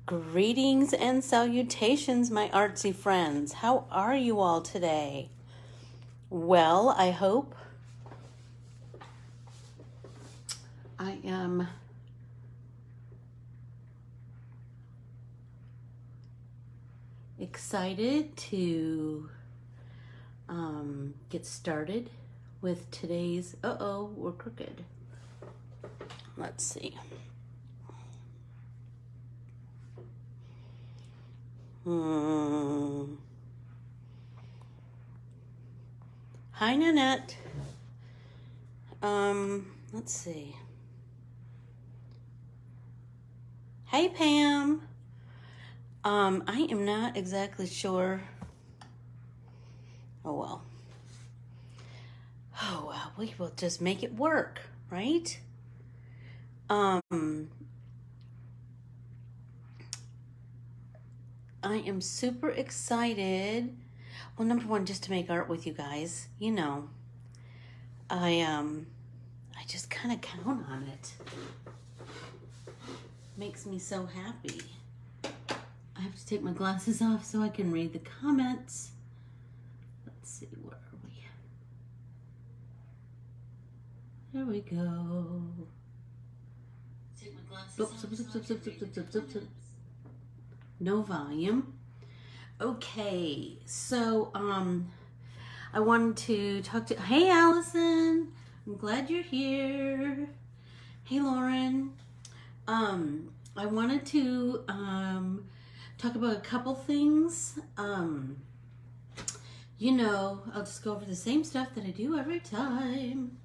Greetings and salutations, my artsy friends. How are you all today? Well, I hope. I am excited to get started with today's, we're crooked. Let's see. Hi, Nanette. Let's see. Hey, Pam. I am not exactly sure. Oh, well, we will just make it work, right? I am super excited. Well, number one, just to make art with you guys. You know, I just kind of count on it. Makes me so happy. I have to take my glasses off so I can read the comments. Let's see, where are we? There we go. Take my glasses off. No volume. Okay, so I wanted to talk to. Hey, Allison. I'm glad you're here. Hey, Lauren. I wanted to talk about a couple things. You know, I'll just go over the same stuff that I do every time.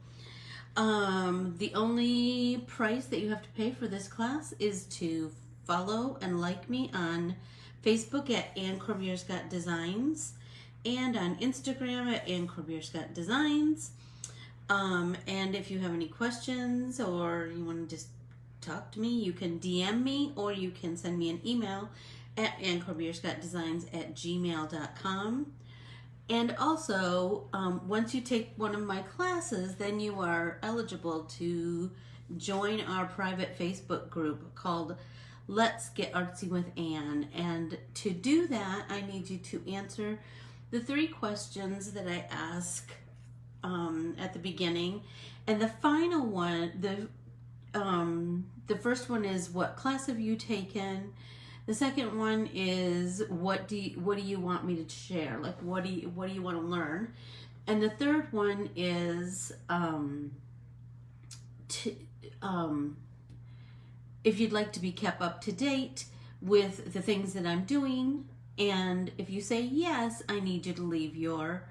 The only price that you have to pay for this class is to follow and like me on Facebook at Corbiere-Scott Designs and on Instagram at Corbiere-Scott Designs. And if you have any questions or you want to just talk to me, you can DM me or you can send me an email at Corbiere-Scott-Designs@gmail.com. And also, once you take one of my classes, then you are eligible to join our private Facebook group called Let's Get Artsy with Anne. And to do that, I need you to answer the 3 questions that I ask at the beginning. And the final one, the first one is, what class have you taken? The second one is, what do you want me to share? Like, what do you want to learn? And the third one is if you'd like to be kept up to date with the things that I'm doing. And if you say yes, I need you to leave your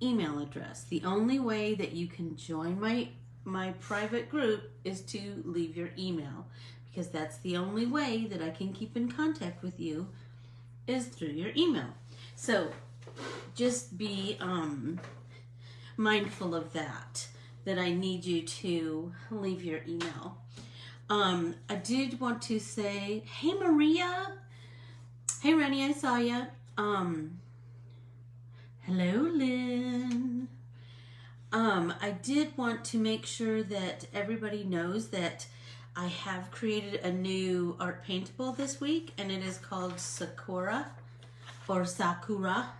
email address. The only way that you can join my private group is to leave your email, because that's the only way that I can keep in contact with you is through your email. So just be mindful of that I need you to leave your email. I did want to say, hey Maria, hey Rennie, I saw ya. Hello Lynn. I did want to make sure that everybody knows that I have created a new art paintable this week, and it is called Sakura, or Sakura.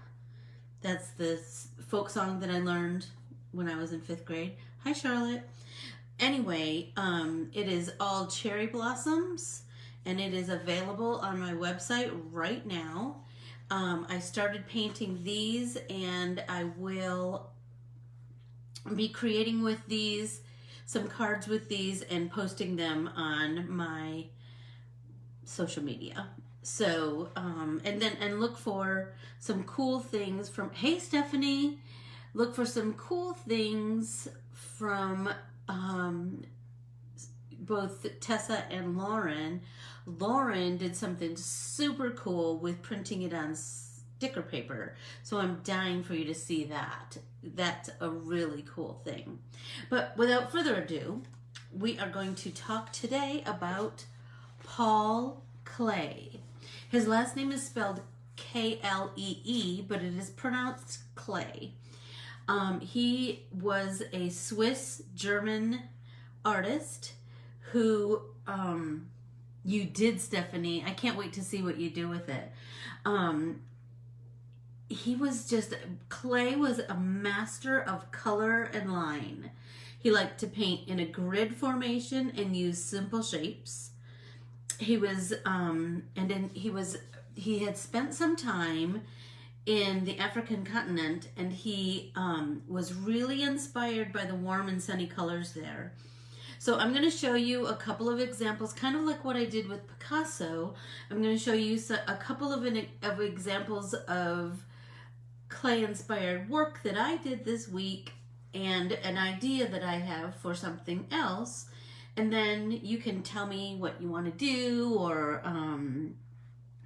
That's the folk song that I learned when I was in 5th grade. Hi, Charlotte. Anyway, it is all cherry blossoms, and it is available on my website right now. I started painting these, and I will be creating with these some cards with these and posting them on my social media. So and look for some cool things from, hey Stephanie, look for some cool things from both Tessa and Lauren. Lauren did something super cool with printing it on sticker paper, so I'm dying for you to see that. That's a really cool thing. But without further ado, we are going to talk today about Paul Klee. His last name is spelled Klee, but it is pronounced Klee. He was a Swiss-German artist who You did, Stephanie. I can't wait to see what you do with it. Klee was a master of color and line. He liked to paint in a grid formation and use simple shapes. He had spent some time in the African continent, and he was really inspired by the warm and sunny colors there. So I'm going to show you a couple of examples, kind of like what I did with Picasso. I'm going to show you a couple of examples of Klee-inspired work that I did this week and an idea that I have for something else. And then you can tell me what you want to do, or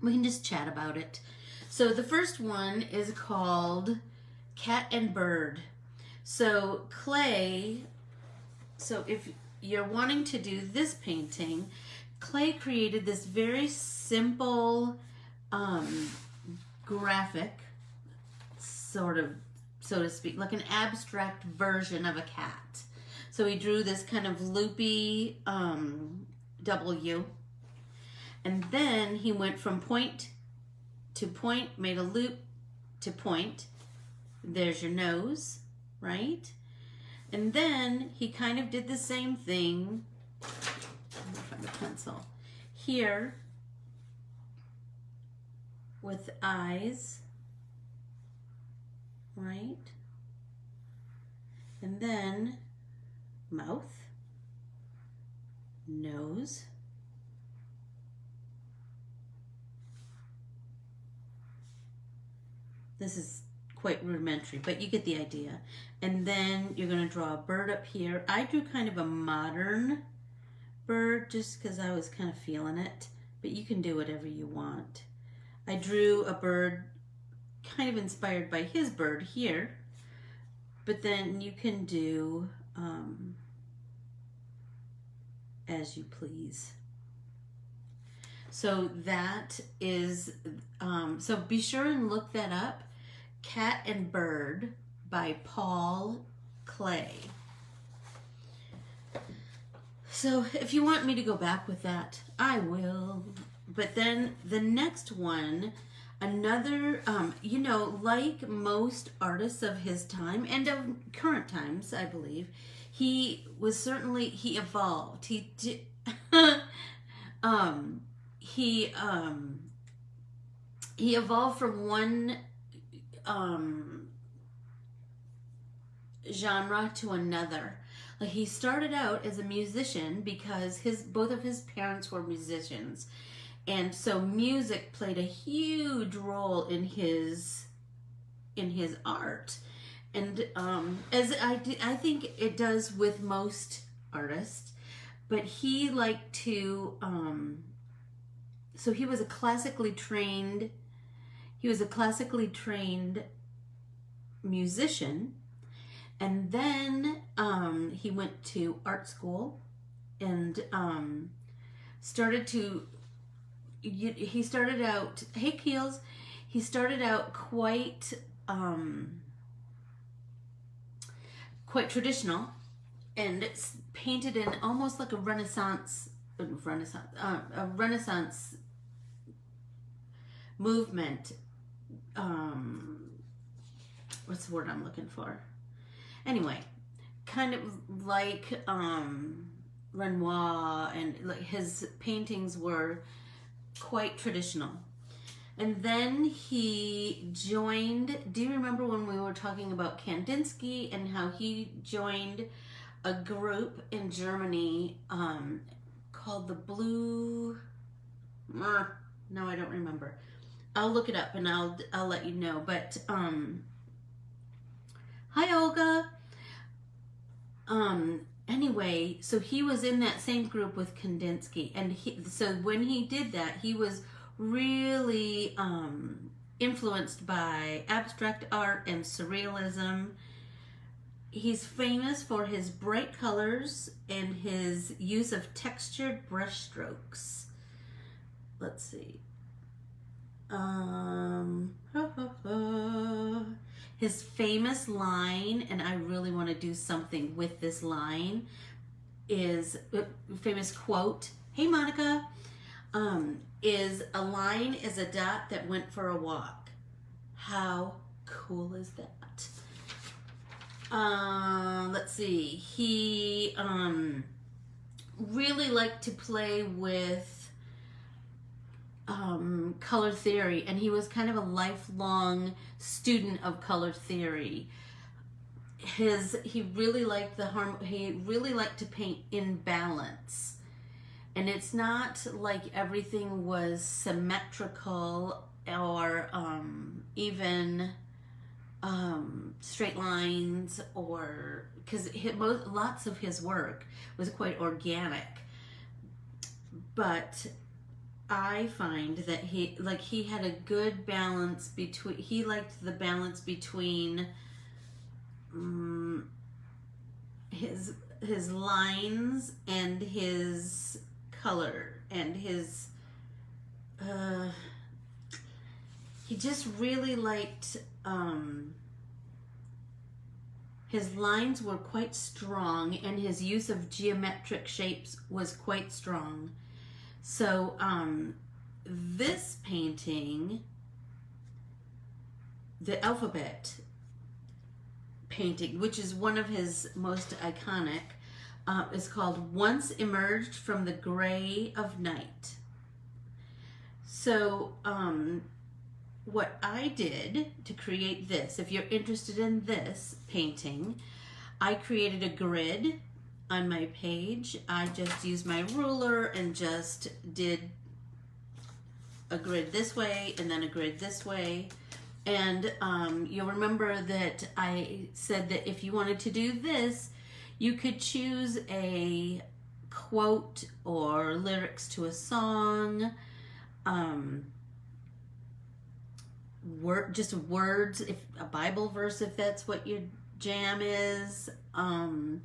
we can just chat about it. So the first one is called Cat and Bird. So Klee, so if you're wanting to do this painting, Klee created this very simple graphic, sort of, so to speak, like an abstract version of a cat. So he drew this kind of loopy W, and then he went from point to point, made a loop to point. There's your nose, right? And then he kind of did the same thing. Let me find a pencil. Here, with eyes, right? And then mouth, nose, this is quite rudimentary, but you get the idea. And then you're going to draw a bird up here. I drew kind of a modern bird just because I was kind of feeling it, but you can do whatever you want. I drew a bird kind of inspired by his bird here, but then you can do as you please. So that is, so be sure and look that up. Cat and Bird by Paul Klee. So if you want me to go back with that, I will. But then the next one, another, you know, like most artists of his time and of current times, I believe, he evolved. He evolved from one genre to another. Like, he started out as a musician because both of his parents were musicians, and so music played a huge role in his art. And as I think it does with most artists, but he liked to so he was a classically trained musician, and then he went to art school and he started out, hey Keels, he started out quite traditional, and it's painted in almost like a Renaissance movement. What's the word I'm looking for? Anyway, kind of like Renoir, and like his paintings were quite traditional. And then he joined, do you remember when we were talking about Kandinsky and how he joined a group in Germany called the Blue, no, I don't remember. I'll look it up and I'll let you know. But hi Olga. Anyway, so he was in that same group with Kandinsky, and so when he did that, he was really influenced by abstract art and surrealism. He's famous for his bright colors and his use of textured brush strokes. Let's see. His famous line, and I really want to do something with this line, is a famous quote. Hey Monica. is a line is a dot that went for a walk. How cool is that? Let's see. He really liked to play with color theory, and he was kind of a lifelong student of color theory. He really liked to paint in balance, and it's not like everything was symmetrical or even straight lines, or because lots of his work was quite organic. But I find that he had a good balance between. He liked the balance between his lines and his color and his. He just really liked. His lines were quite strong, and his use of geometric shapes was quite strong. So this painting, the alphabet painting, which is one of his most iconic, is called Once Emerged from the Gray of Night. So what I did to create this, if you're interested in this painting, I created a grid on my page. I just used my ruler and just did a grid this way and then a grid this way. And you'll remember that I said that if you wanted to do this, you could choose a quote or lyrics to a song, just words, if a Bible verse, if that's what your jam is, a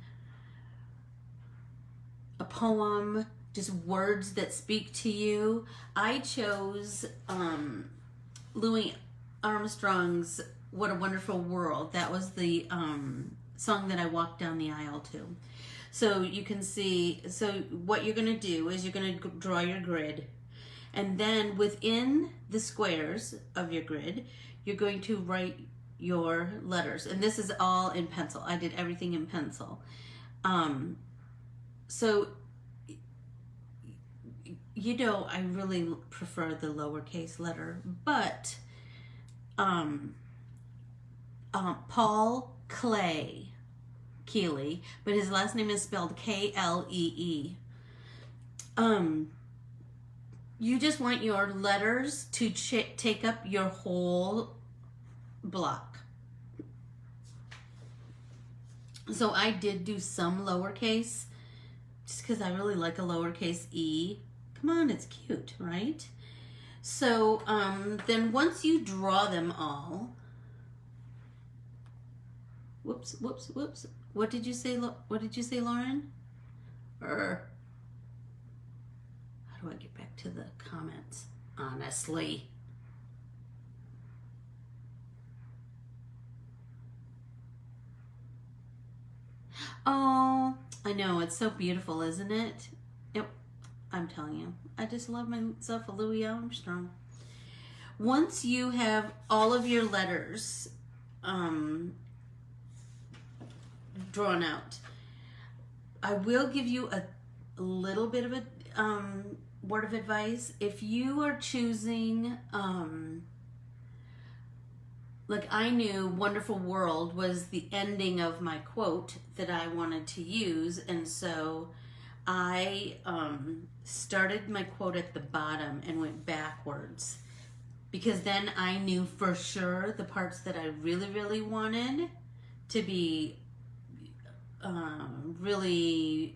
poem, just words that speak to you. I chose Louis Armstrong's What a Wonderful World. That was the song that I walked down the aisle to. So you can see, so what you're going to do is you're going to draw your grid. And then within the squares of your grid, you're going to write your letters. And this is all in pencil. I did everything in pencil. So, you know, I really prefer the lowercase letter, but Paul Klee, but his last name is spelled Klee. You just want your letters to take up your whole block. So I did do some lowercase, just because I really like a lowercase e. Come on, it's cute, right? So then once you draw them all, whoops. What did you say, Lauren? How do I get back to the comments? Honestly. Oh, I know. It's so beautiful, isn't it? Yep. I'm telling you. I just love myself a Louis Armstrong. Once you have all of your letters drawn out, I will give you a little bit of a word of advice. If you are choosing, like I knew Wonderful World was the ending of my quote that I wanted to use, and so I started my quote at the bottom and went backwards, because then I knew for sure the parts that I really, really wanted to be really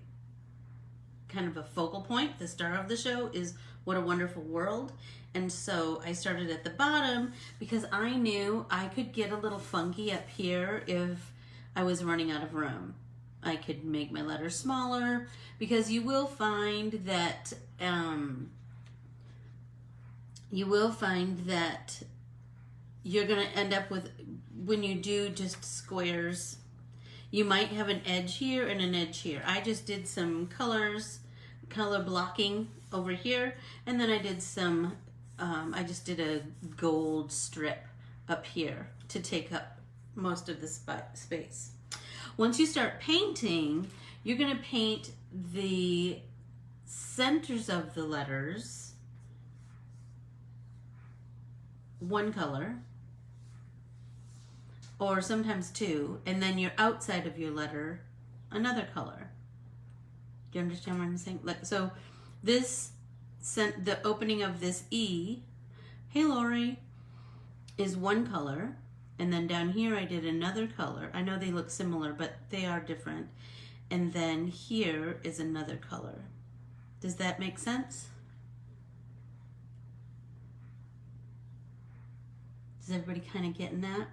kind of a focal point. The star of the show is What a Wonderful World. And so I started at the bottom because I knew I could get a little funky up here if I was running out of room. I could make my letters smaller, because you will find that you're going to end up with, when you do just squares, you might have an edge here and an edge here. I just did some color blocking over here, and then I did some, I just did a gold strip up here to take up most of the space. Once you start painting, you're going to paint the centers of the letters one color, or sometimes two, and then your outside of your letter another color. Do you understand what I'm saying? Like, so this, the opening of this E, hey Lori, is one color, and then down here I did another color. I know they look similar, but they are different. And then here is another color. Does that make sense? Is everybody kind of getting that?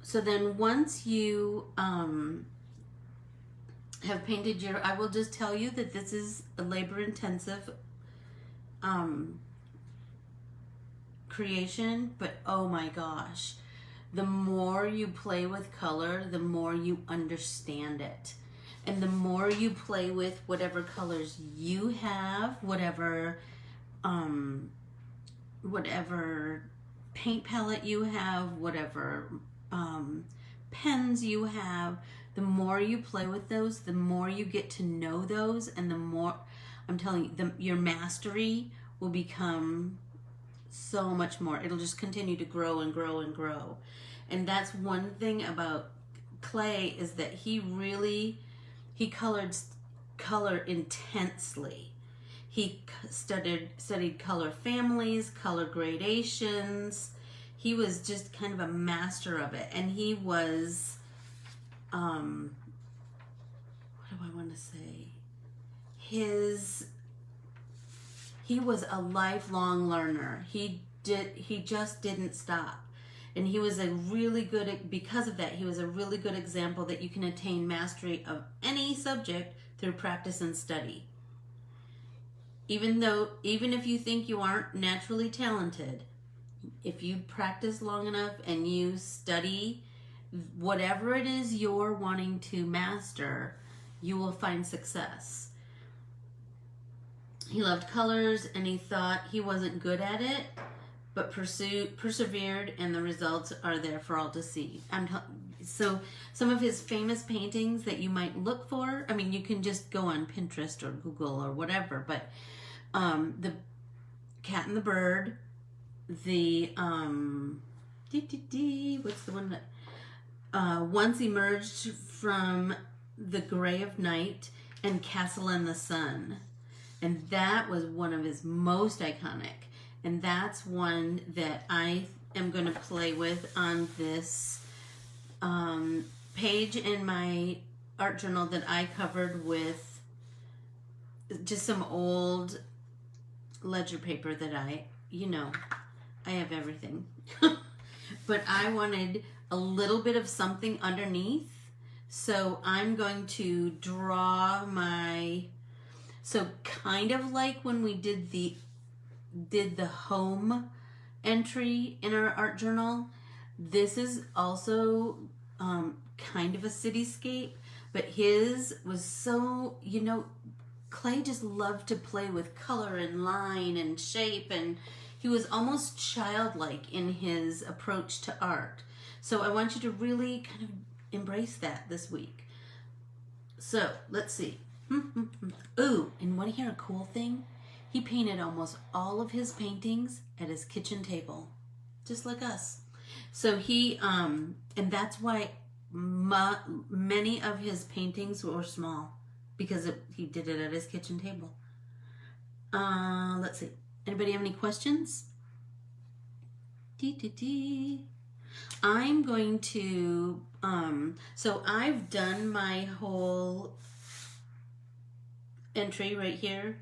So then once you have painted your, I will just tell you that this is a labor-intensive creation, but oh my gosh, the more you play with color, the more you understand it. And the more you play with whatever colors you have, whatever paint palette you have, whatever pens you have, the more you play with those, the more you get to know those, and the more, I'm telling you, your mastery will become so much more. It'll just continue to grow and grow and grow. And that's one thing about Klee, is that he colored color intensely. He studied color families, color gradations. He was just kind of a master of it. And he was, what do I want to say? He was a lifelong learner. He just didn't stop. And he was because of that, he was a really good example that you can attain mastery of any subject through practice and study. Even if you think you aren't naturally talented, if you practice long enough and you study whatever it is you're wanting to master, you will find success. He loved colors, and he thought he wasn't good at it, but persevered, and the results are there for all to see. So some of his famous paintings that you might look for, I mean, you can just go on Pinterest or Google or whatever, but the Cat and the Bird, the what's the one that Once Emerged from the Gray of Night, and Castle in the Sun. And that was one of his most iconic. And that's one that I am going to play with on this page in my art journal that I covered with just some old ledger paper that I have everything. But I wanted a little bit of something underneath. So I'm going to draw so kind of like when we did the home entry in our art journal, this is also kind of a cityscape, but his was so, Klee just loved to play with color and line and shape, and he was almost childlike in his approach to art. So I want you to really kind of embrace that this week. So let's see. Ooh, and want to hear a cool thing? He painted almost all of his paintings at his kitchen table, just like us. So he, and that's why many of his paintings were small, because he did it at his kitchen table. Let's see. Anybody have any questions? I'm going to, so I've done my whole entry right here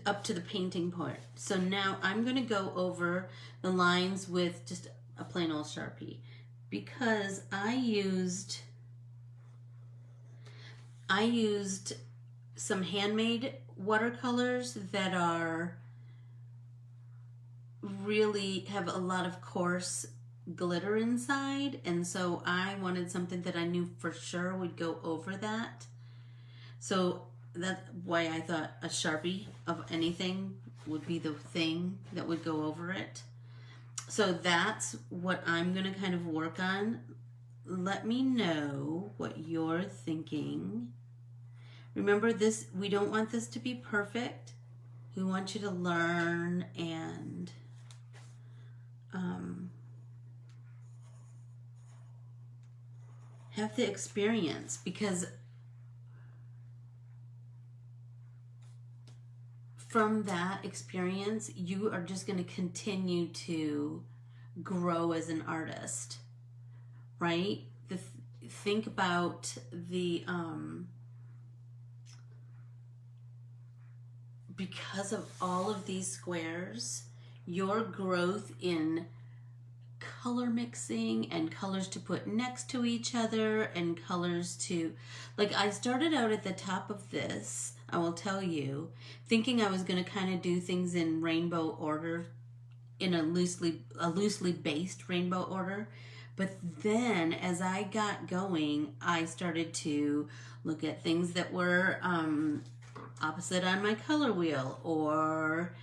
up to the painting part. So now I'm going to go over the lines with just a plain old Sharpie, because I used some handmade watercolors that are really have a lot of coarse glitter inside, and so I wanted something that I knew for sure would go over that. So that's why I thought a Sharpie of anything would be the thing that would go over it. So that's what I'm going to kind of work on. Let me know what you're thinking. Remember this, we don't want this to be perfect. We want you to learn and have the experience, because from that experience, you are just going to continue to grow as an artist, right? Think about the, because of all of these squares, your growth in color mixing and colors to put next to each other and colors to, like, I started out at the top of this, I will tell you, thinking I was going to kind of do things in rainbow order, in a loosely based rainbow order. But then as I got going, I started to look at things that were opposite on my color wheel, or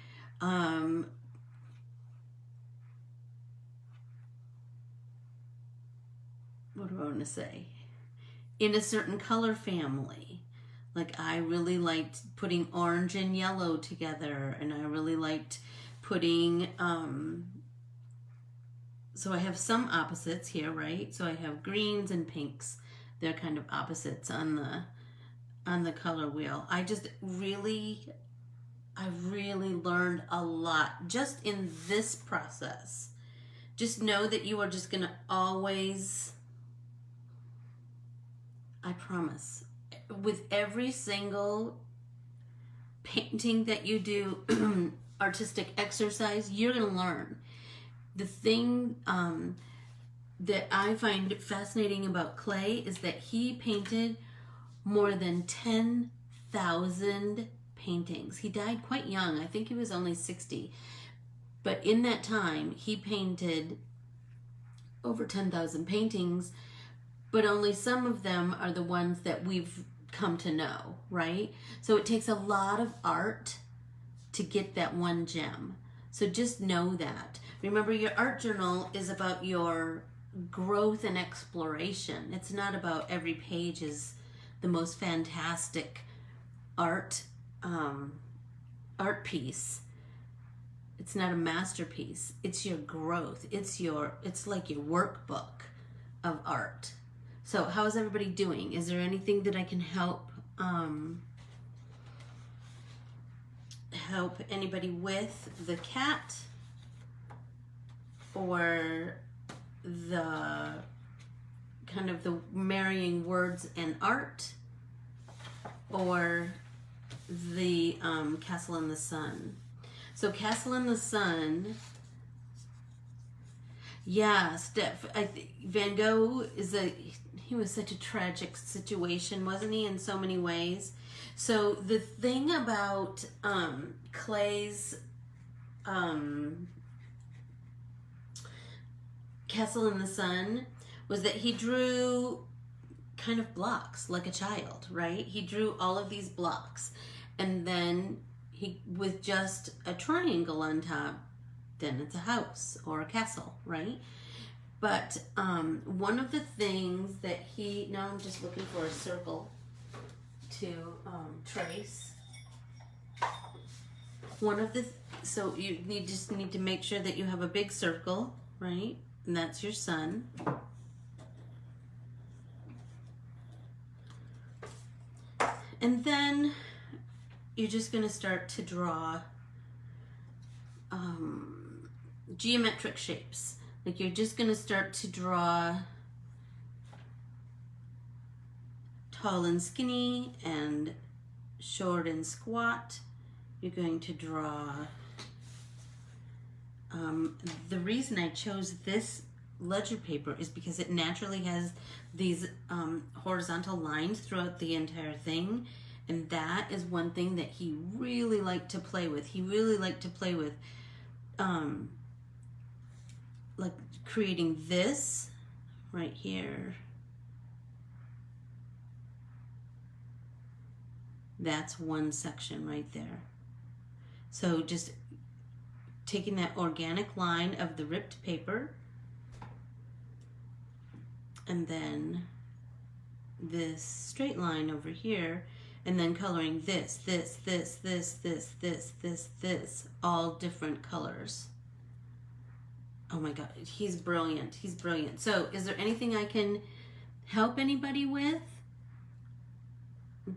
what do I want to say? In a certain color family. Like, I really liked putting orange and yellow together, and I really liked putting, so I have some opposites here, right? So I have greens and pinks. They're kind of opposites on the color wheel. I really learned a lot just in this process. Just know that you are just going to always, I promise, with every single painting that you do, artistic exercise, you're going to learn. The thing that I find fascinating about Klee is that he painted more than 10,000 paintings. He died quite young. I think he was only 60. But in that time, he painted over 10,000 paintings, but only some of them are the ones that we've come to know, right? So it takes a lot of art to get that one gem. So just know that. Remember, your art journal is about your growth and exploration. It's not about every page is the most fantastic art piece. It's not a masterpiece. It's your growth. It's like your workbook of art. So how is everybody doing? Is there anything that I can help anybody with? The cat, or the kind of the marrying words and art, or the Castle in the Sun? So Castle in the Sun, yeah, Van Gogh he was such a tragic situation, wasn't he, in so many ways? So the thing about Klee's Castle in the Sun was that he drew kind of blocks like a child, right? He drew all of these blocks, and then he, with just a triangle on top, then it's a house or a castle, right? But one of the things that now I'm just looking for a circle to trace. So you just need to make sure that you have a big circle, right? And that's your sun. And then you're just going to start to draw geometric shapes. Like, you're just going to start to draw tall and skinny and short and squat. You're going to draw, the reason I chose this ledger paper is because it naturally has these horizontal lines throughout the entire thing. And that is one thing that he really liked to play with. He really liked to play with like creating this right here. That's one section right there. So just taking that organic line of the ripped paper, and then this straight line over here, and then coloring this, all different colors. Oh my God, he's brilliant. He's brilliant. So is there anything I can help anybody with?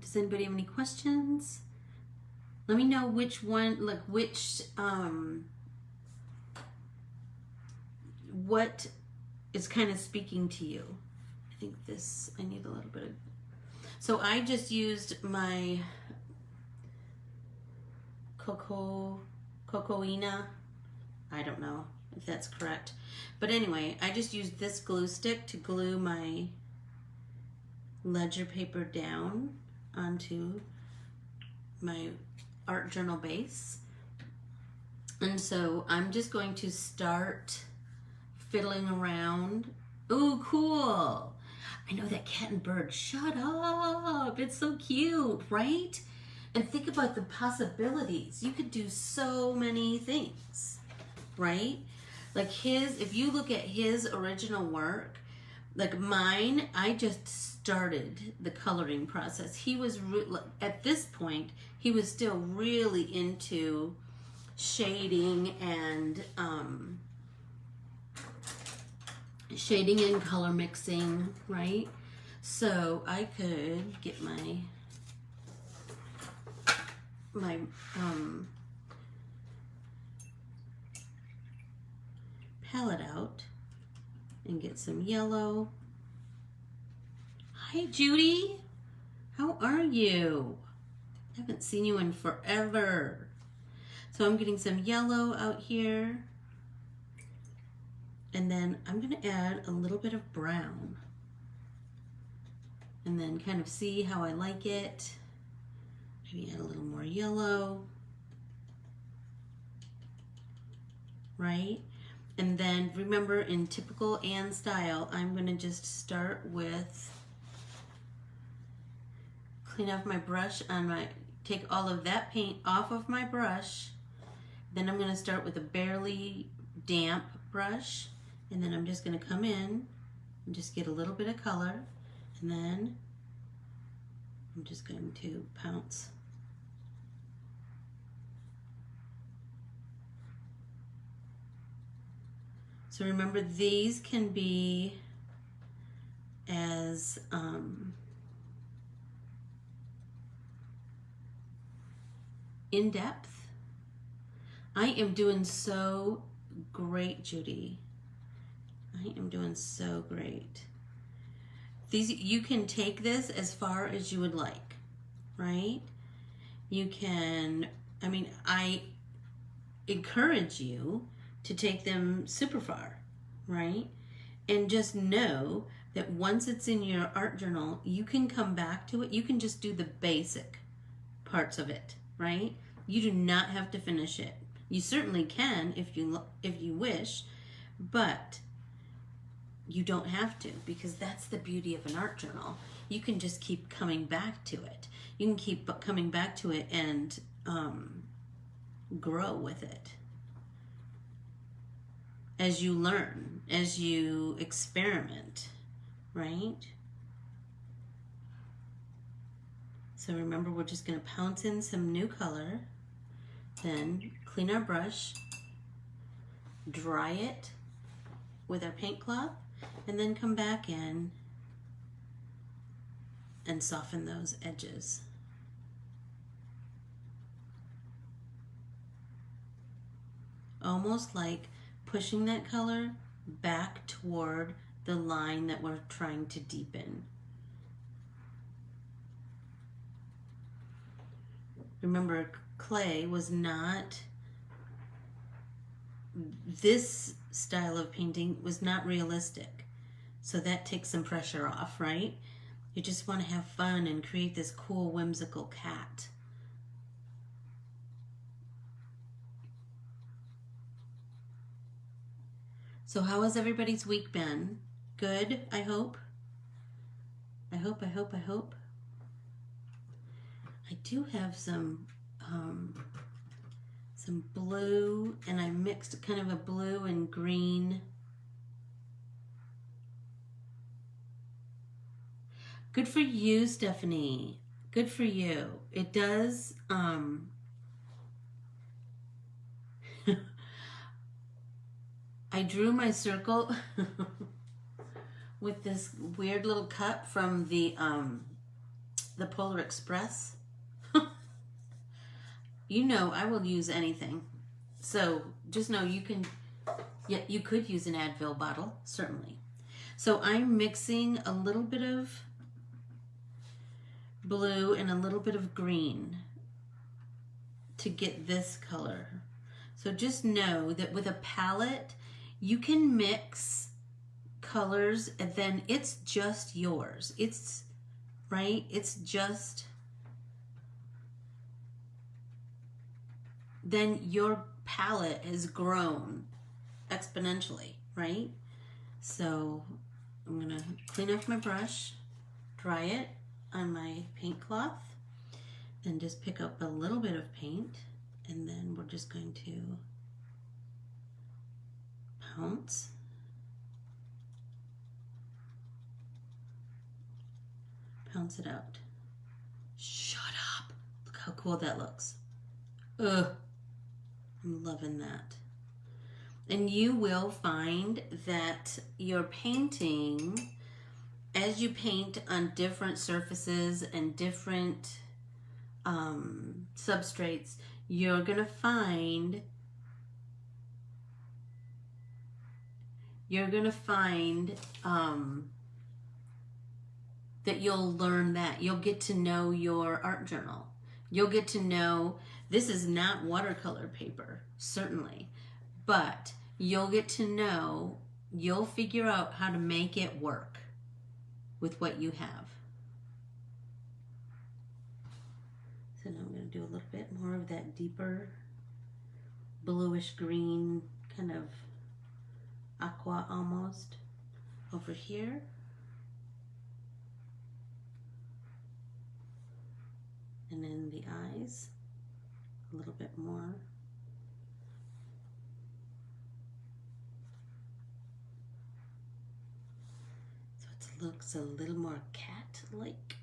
Does anybody have any questions? Let me know which one, like which, what is kind of speaking to you. I think this, I need a little bit of, so I just used my cocoina. I don't know if that's correct. But anyway, I just used this glue stick to glue my ledger paper down onto my art journal base. And so I'm just going to start fiddling around. Ooh, cool. I know that cat and bird. Shut up. It's so cute, right? And think about the possibilities. You could do so many things, right? Like his, if you look at his original work, like mine, I just started the coloring process. He was, at this point, he was still really into shading and color mixing, right? So I could get my palette out and get some yellow. Hi, Judy. How are you? I haven't seen you in forever. So I'm getting some yellow out here. And then I'm going to add a little bit of brown. And then kind of see how I like it. Maybe add a little more yellow. Right? And then remember, in typical Anne style, I'm going to just start with, clean off my brush on my, take all of that paint off of my brush. Then I'm going to start with a barely damp brush. And then I'm just going to come in and just get a little bit of color. And then I'm just going to pounce. So remember, these can be as in depth. I am doing so great, Judy. I am doing so great. These, you can take this as far as you would like, right? You can, I mean, I encourage you to take them super far, right? And just know that once it's in your art journal, you can come back to it. You can just do the basic parts of it, right? You do not have to finish it. You certainly can if you wish, but you don't have to, because that's the beauty of an art journal. You can just keep coming back to it. You can keep coming back to it and grow with it. As you learn, as you experiment, right? So remember, we're just going to pounce in some new color, then clean our brush, dry it with our paint cloth, and then come back in and soften those edges. Almost like pushing that color back toward the line that we're trying to deepen. Remember, clay was not, this style of painting was not realistic. So that takes some pressure off, right? You just want to have fun and create this cool, whimsical cat. So how has everybody's week been? Good, I hope. I hope. I do have some blue, and I mixed kind of a blue and green. Good for you, Stephanie. Good for you. It does, I drew my circle with this weird little cup from the Polar Express. You know I will use anything. So just know you can, yeah, you could use an Advil bottle, certainly. So I'm mixing a little bit of blue and a little bit of green to get this color. So just know that with a palette, you can mix colors and then it's just yours. It's, right? It's just, then your palette has grown exponentially, right? So I'm gonna clean off my brush, dry it on my paint cloth, and just pick up a little bit of paint, and then we're just going to pounce. Pounce it out. Shut up. Look how cool that looks. Ugh. I'm loving that. And you will find that your painting, as you paint on different surfaces and different substrates, you're gonna find that you'll learn that. You'll get to know your art journal. You'll get to know this is not watercolor paper, certainly, but you'll get to know, you'll figure out how to make it work with what you have. So now I'm going to do a little bit more of that deeper bluish green, kind of aqua almost, over here. And then the eyes, a little bit more. So it looks a little more cat-like.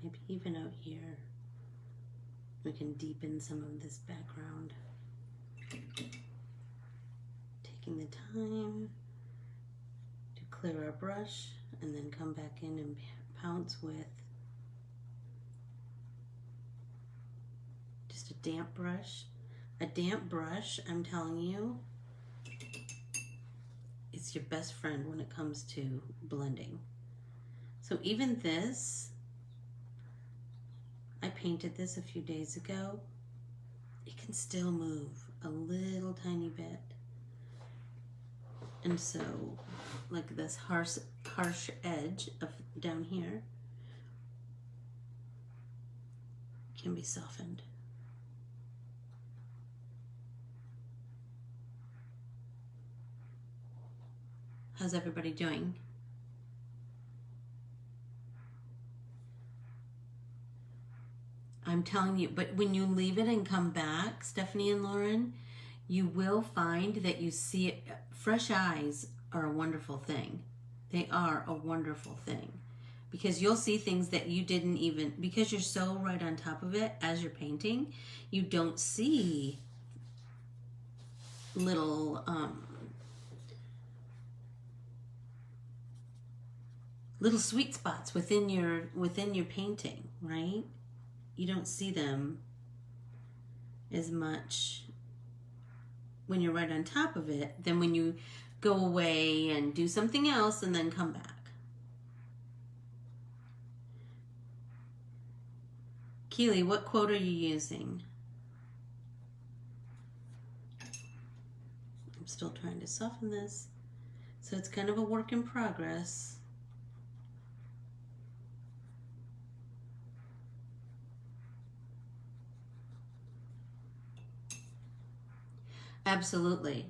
Maybe even out here, we can deepen some of this background. Taking the time to clear our brush and then come back in and pounce with just a damp brush. A damp brush, I'm telling you, it's your best friend when it comes to blending. So even this, I painted this a few days ago. It can still move a little tiny bit. And so, like this harsh edge of down here can be softened. How's everybody doing? I'm telling you, but when you leave it and come back, Stephanie and Lauren, you will find that you see it. Fresh eyes are a wonderful thing. They are a wonderful thing. Because you'll see things that you didn't even, because you're so right on top of it as you're painting, you don't see little little sweet spots within your painting, right? You don't see them as much when you're right on top of it than when you go away and do something else and then come back. Keely, what quote are you using? still trying to soften this. So it's kind of a work in progress. Absolutely.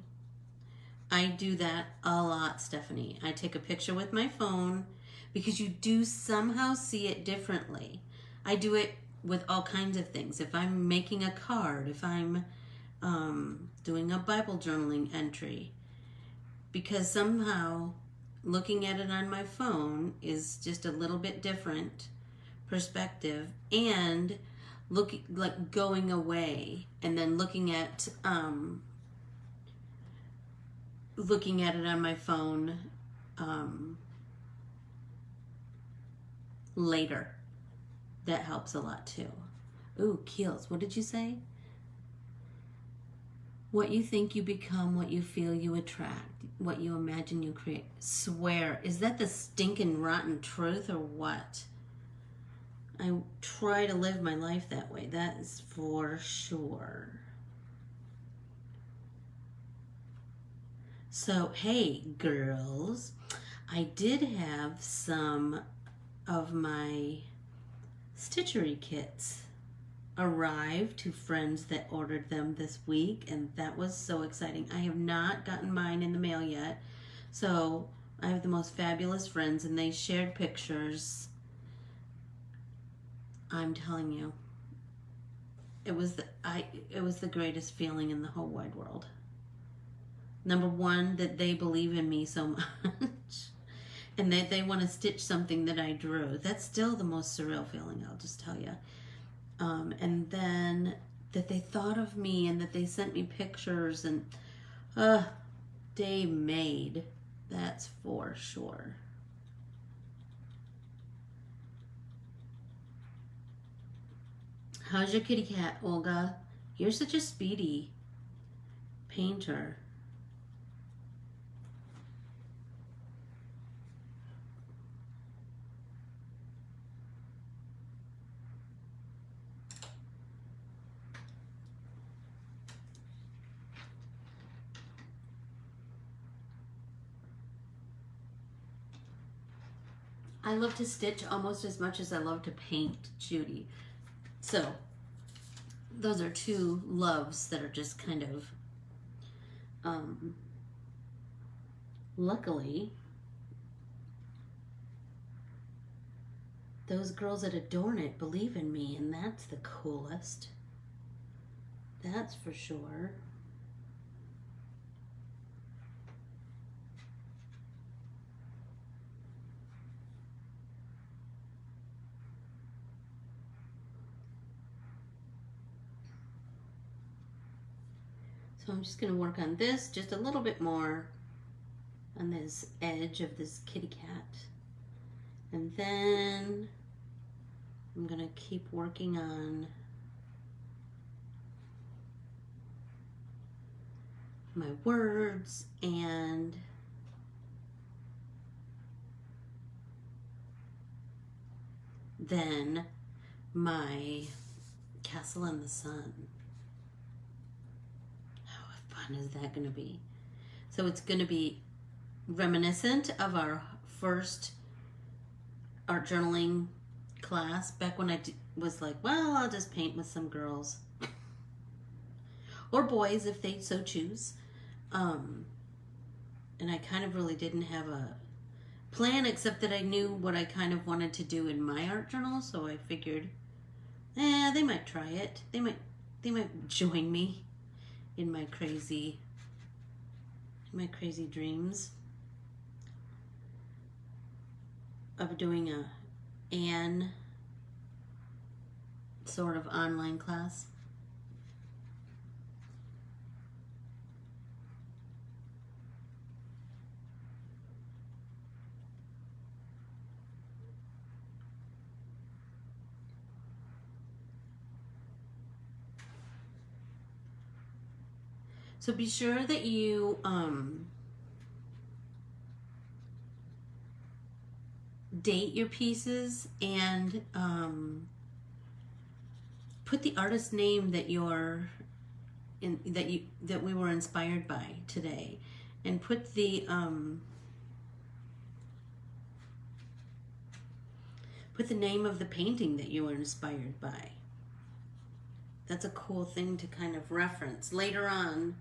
I do that a lot, Stephanie. I take a picture with my phone because you do somehow see it differently. I do it with all kinds of things. If I'm making a card, if I'm doing a Bible journaling entry, because somehow looking at it on my phone is just a little bit different perspective, and looking like going away and then looking at it on my phone later. That helps a lot too. Ooh, Keels, what did you say? What you think you become, what you feel you attract, what you imagine you create. Swear, is that the stinking rotten truth or what? I try to live my life that way, that is for sure. So, hey, girls, I did have some of my stitchery kits arrive to friends that ordered them this week, and that was so exciting. I have not gotten mine in the mail yet, so I have the most fabulous friends, and they shared pictures. I'm telling you, it was the greatest feeling in the whole wide world. Number one, that they believe in me so much, and that they want to stitch something that I drew. That's still the most surreal feeling, I'll just tell you. And then that they thought of me and that they sent me pictures, and day made, that's for sure. How's your kitty cat, Olga? You're such a speedy painter. I love to stitch almost as much as I love to paint, Judy. So, those are two loves that are just kind of, luckily, those girls that adorn it believe in me, and that's the coolest. That's for sure. So I'm just going to work on this just a little bit more on this edge of this kitty cat. And then I'm going to keep working on my words and then my castle in the sun. Is that going to be? So it's going to be reminiscent of our first art journaling class back when I was like, well, I'll just paint with some girls or boys if they so choose. And I kind of really didn't have a plan, except that I knew what I kind of wanted to do in my art journal, so I figured, they might try it. They might join me in my crazy dreams of doing an sort of online class. So be sure that you date your pieces and put the artist name that you're that we were inspired by today, and put the name of the painting that you were inspired by. That's a cool thing to kind of reference later on.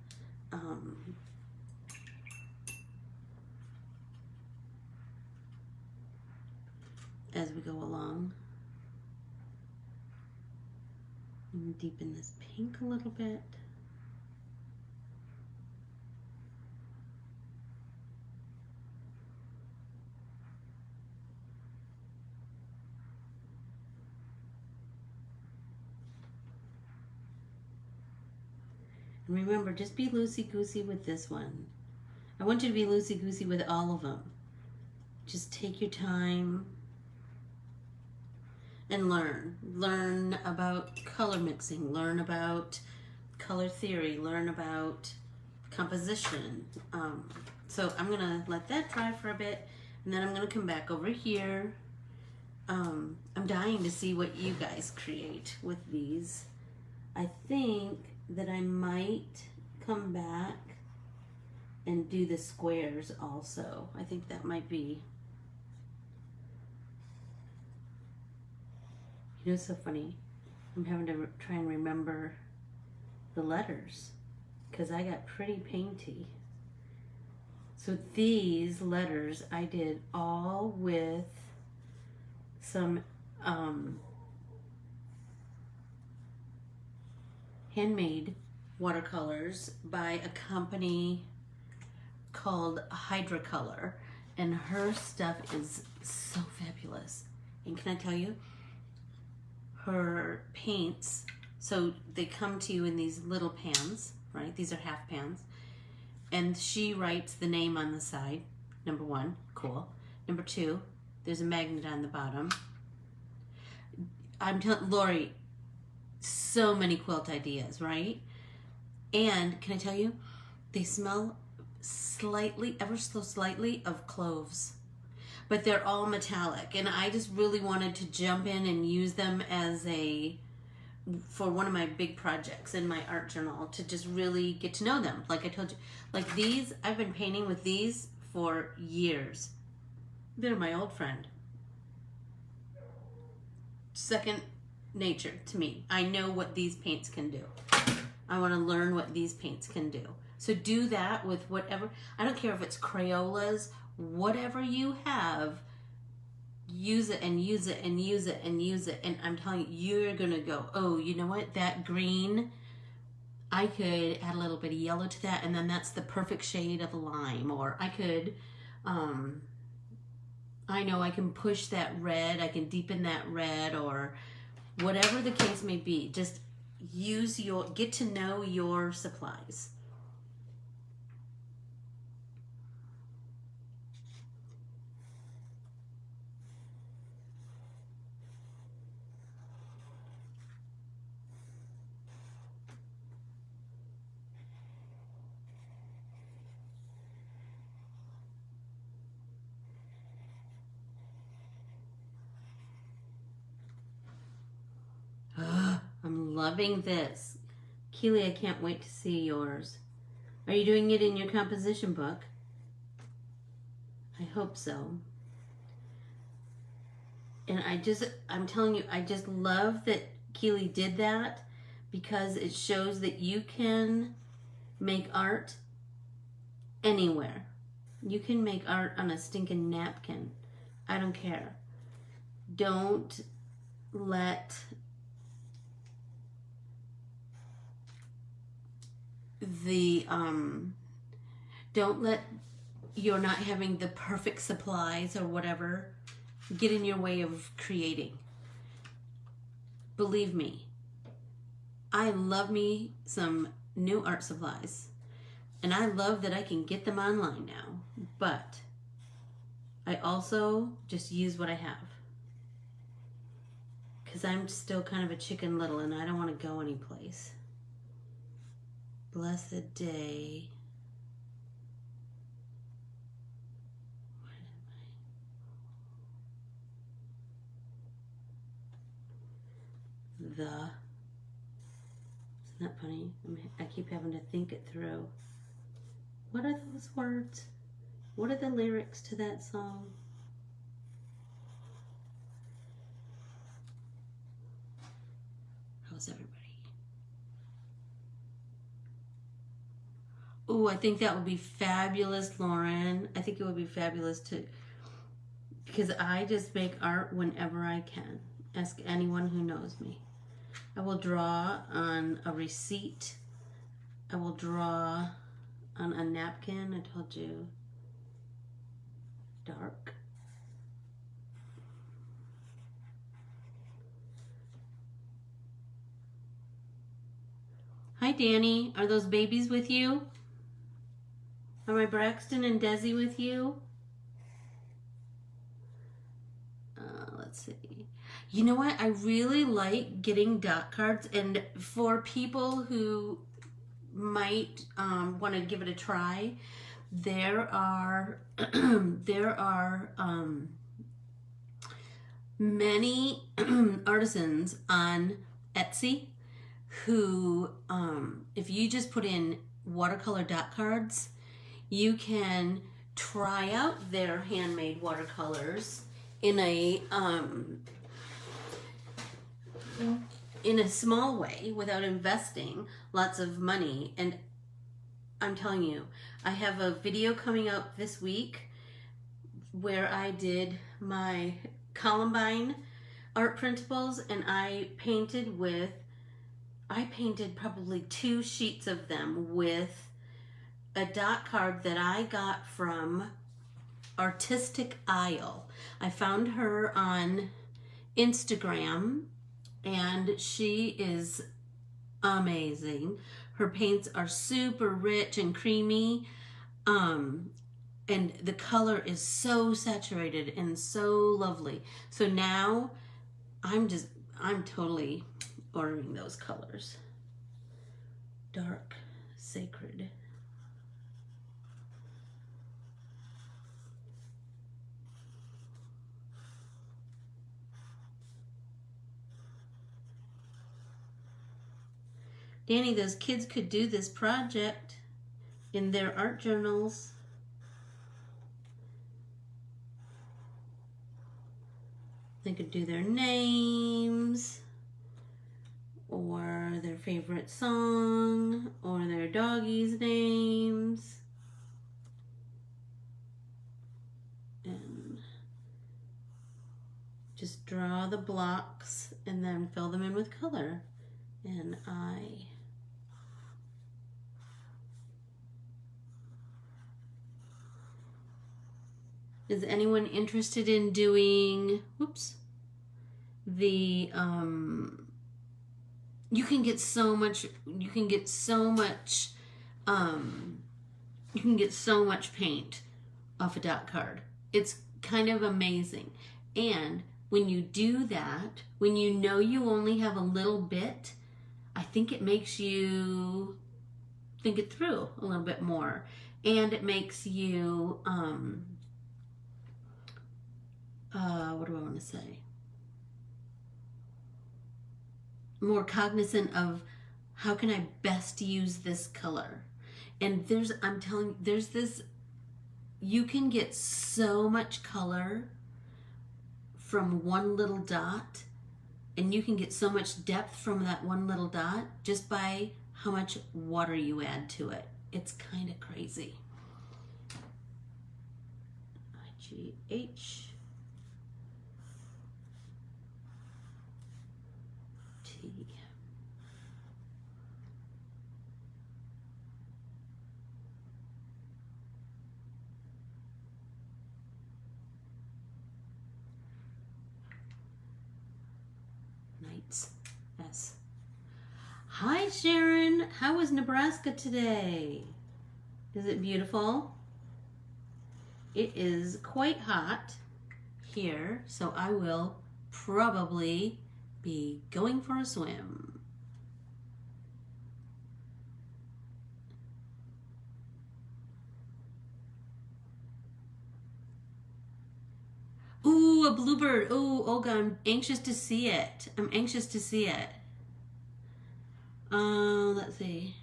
As we go along. And deepen this pink a little bit. And remember, just be loosey-goosey with this one. I want you to be loosey-goosey with all of them. Just take your time and learn. Learn about color mixing. Learn about color theory. Learn about composition. So I'm going to let that dry for a bit, and then I'm going to come back over here. I'm dying to see what you guys create with these. I think that I might come back and do the squares also. I think that might be, you know, it's so funny. I'm having to try and remember the letters because I got pretty painty. So these letters I did all with some handmade watercolors by a company called Hydrocolor, and her stuff is so fabulous. And can I tell you, her paints, so they come to you in these little pans, right? These are half pans, and she writes the name on the side. Number one, cool. Number two, there's a magnet on the bottom. I'm telling Lori, so many quilt ideas, right? And can I tell you, they smell slightly, ever so slightly, of cloves, but they're all metallic. And I just really wanted to jump in and use them as for one of my big projects in my art journal, to just really get to know them. Like I told you, like these, I've been painting with these for years. They're my old friend. Second nature to me. I know what these paints can do. I want to learn what these paints can do. So do that with whatever. I don't care if it's Crayolas, whatever you have, use it and use it and use it and use it. And I'm telling you, you're going to go, oh, you know what? That green, I could add a little bit of yellow to that, and then that's the perfect shade of lime. Or I could, I know I can push that red, I can deepen that red, or whatever the case may be. Just get to know your supplies. I'm loving this. Keely, I can't wait to see yours. Are you doing it in your composition book? I hope so. And I'm telling you, I just love that Keely did that, because it shows that you can make art anywhere. You can make art on a stinking napkin. I don't care. Don't let don't let you're not having the perfect supplies or whatever get in your way of creating. Believe me, I love me some new art supplies, and I love that I can get them online now, but I also just use what I have, because I'm still kind of a chicken little and I don't want to go anyplace. Blessed day. The Isn't that funny? I keep having to think it through. What are those words? What are the lyrics to that song? How's everybody? Oh, I think that would be fabulous, Lauren. I think it would be fabulous too. Because I just make art whenever I can. Ask anyone who knows me. I will draw on a receipt. I will draw on a napkin. I told you. Dark. Hi, Danny. Are those babies with you? Are my Braxton and Desi with you? Let's see. You know what? I really like getting dot cards, and for people who might want to give it a try, there are many artisans on Etsy who, if you just put in watercolor dot cards, you can try out their handmade watercolors in a small way without investing lots of money. And I'm telling you, I have a video coming up this week where I did my Columbine art printables, and I painted probably 2 sheets of them with a dot card that I got from Artistic Isle. I found her on Instagram, and she is amazing. Her paints are super rich and creamy, and the color is so saturated and so lovely. So now I'm totally ordering those colors. Dark, sacred. Danny, those kids could do this project in their art journals. They could do their names, or their favorite song, or their doggies' names. And just draw the blocks and then fill them in with color. And is anyone interested in doing, you can get so much paint off a dot card. It's kind of amazing. And when you do that, when you know you only have a little bit, I think it makes you think it through a little bit more. And it makes you, what do I want to say? More cognizant of how can I best use this color. And I'm telling you, there's this, you can get so much color from one little dot, and you can get so much depth from that one little dot just by how much water you add to it. It's kind of crazy. IGH. T. Knights. S. Hi Sharon, how was Nebraska today? Is it beautiful? It is quite hot here, so I will probably be going for a swim. Ooh, a bluebird. Ooh, Olga, I'm anxious to see it. I'm anxious to see it. Let's see.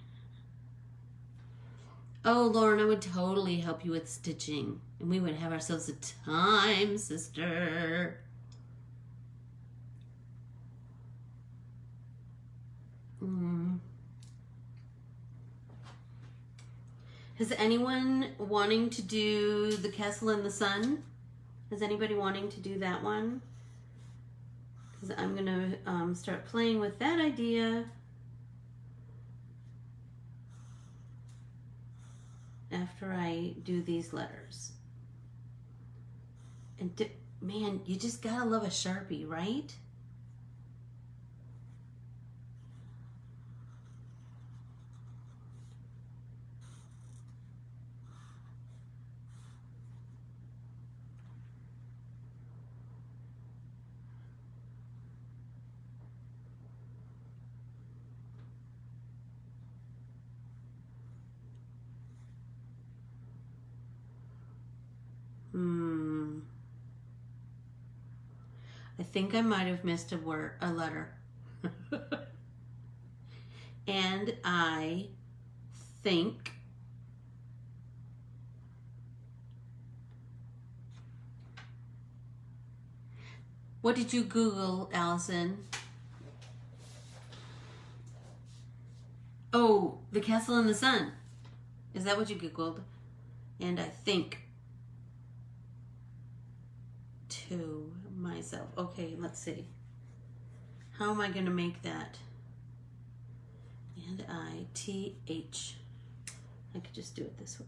Oh, Lauren, I would totally help you with stitching. And we would have ourselves a time, sister. Is anyone wanting to do the Castle in the Sun? Is anybody wanting to do that one? Because I'm going to start playing with that idea after I do these letters. And man, you just gotta love a Sharpie, right? I think I might have missed a letter. And I think what did you Google, Allison? Oh, the Castle in the Sun. Is that what you Googled? And I think to myself. Okay, let's see. How am I going to make that? And I-T-H. I could just do it this way.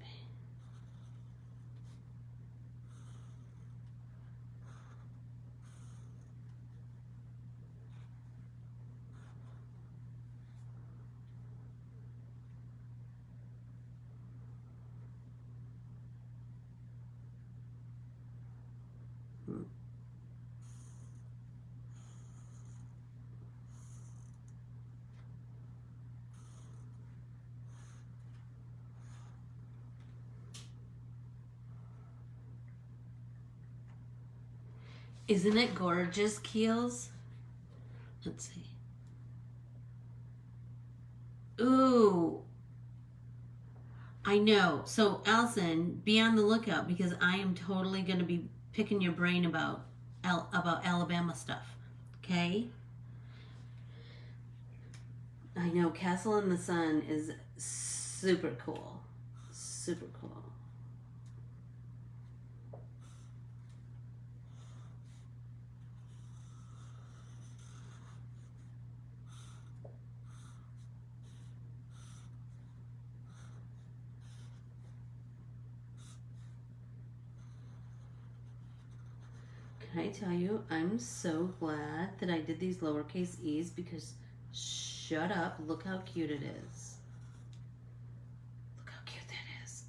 Isn't it gorgeous, Keels? Let's see. Ooh. I know. So, Allison, be on the lookout because I am totally going to be picking your brain about Alabama stuff. Okay? I know. Castle in the Sun is super cool. Super cool. Can I tell you, I'm so glad that I did these lowercase e's because shut up, look how cute it is. Look how cute that is.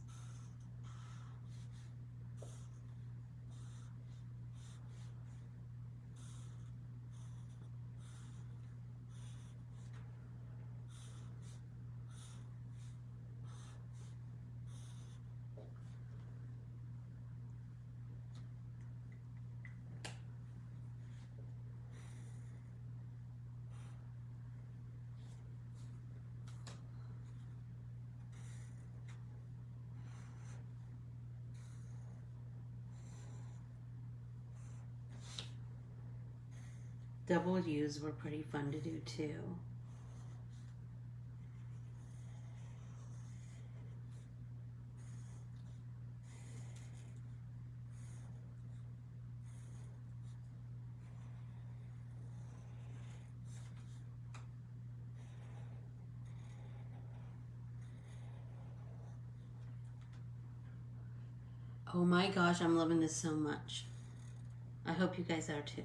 Double U's were pretty fun to do too. Oh my gosh, I'm loving this so much. I hope you guys are too.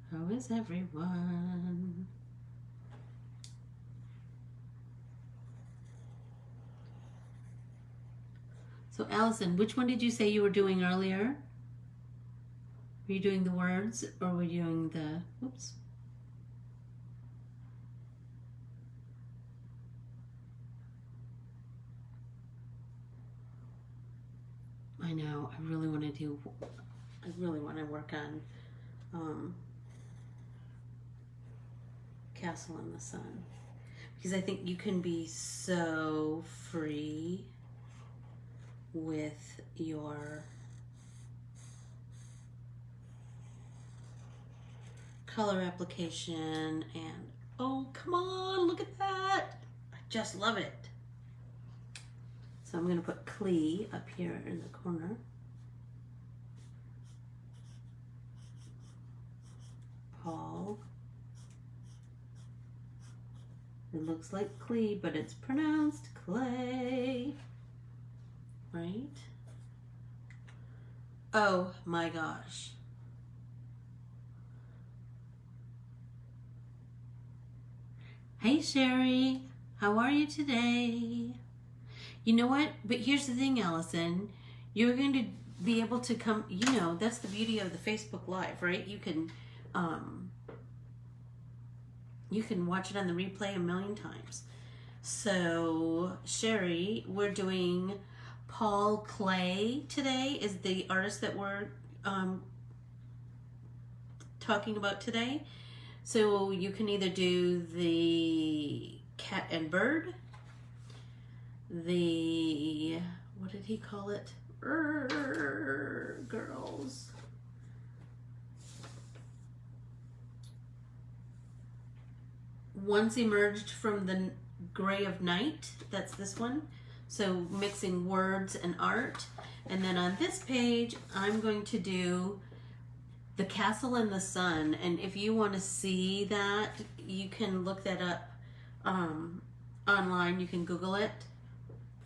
How is everyone? So Allison, which one did you say you were doing earlier? Are you doing the words or are we doing the, oops. I know, I really want to work on Castle in the Sun. Because I think you can be so free with your color application and, oh, come on, look at that. I just love it. So I'm going to put Klee up here in the corner. Paul. It looks like Klee, but it's pronounced Clay. Right? Oh my gosh. Hey Sherry, how are you today? You know what? But here's the thing, Allison. You're going to be able to come, you know, that's the beauty of the Facebook Live, right? You can watch it on the replay a million times. So, Sherry, we're doing Paul Klee today, is the artist that we're talking about today. So you can either do the cat and bird, the, what did he call it? Girls. Once emerged from the gray of night, that's this one. So mixing words and art. And then on this page, I'm going to do the Castle in the Sun. And if you want to see that, you can look that up online. You can Google it.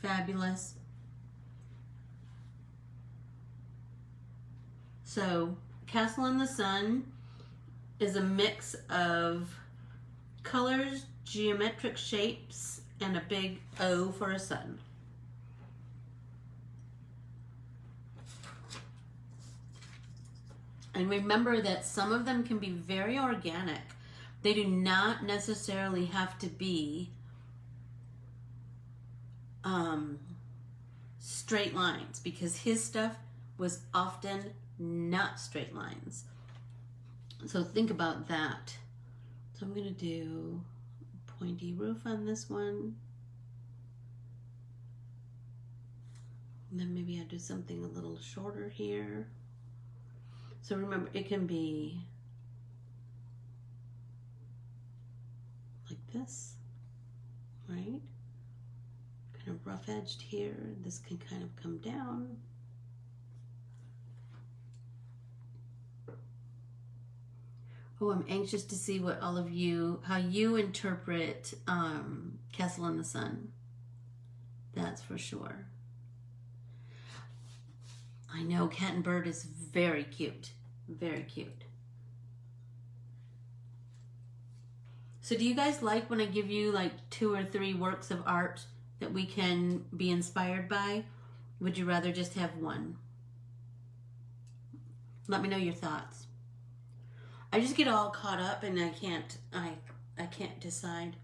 Fabulous. So Castle in the Sun is a mix of colors, geometric shapes, and a big O for a sun. And remember that some of them can be very organic. They do not necessarily have to be straight lines, because his stuff was often not straight lines. So think about that. So I'm going to do a pointy roof on this one. And then maybe I'll do something a little shorter here. So remember, it can be like this, right? Kind of rough edged here. This can kind of come down. Oh, I'm anxious to see what all of you, how you interpret Castle in the Sun. That's for sure. I know Cat and Bird is very cute. Very cute. So do you guys like when I give you like 2 or 3 works of art that we can be inspired by? Would you rather just have one? Let me know your thoughts. I just get all caught up and I can't decide.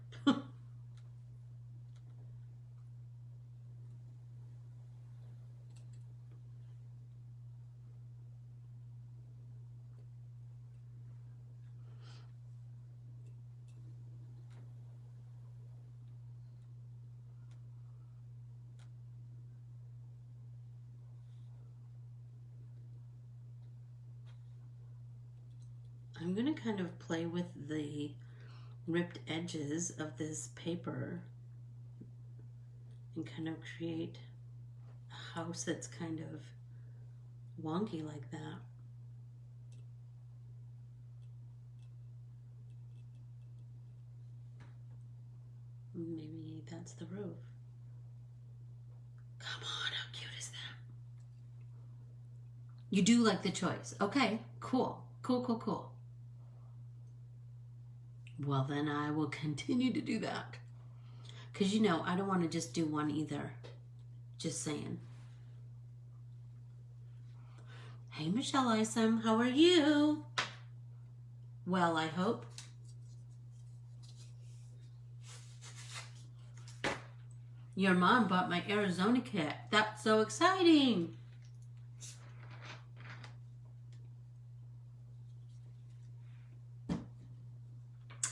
I'm going to kind of play with the ripped edges of this paper and kind of create a house that's kind of wonky like that. Maybe that's the roof. Come on, how cute is that? You do like the choice. Okay, cool. Cool, cool, cool. Well, then I will continue to do that. Because, you know, I don't want to just do one either. Just saying. Hey, Michelle Isom, how are you? Well, I hope. Your mom bought my Arizona cat. That's so exciting.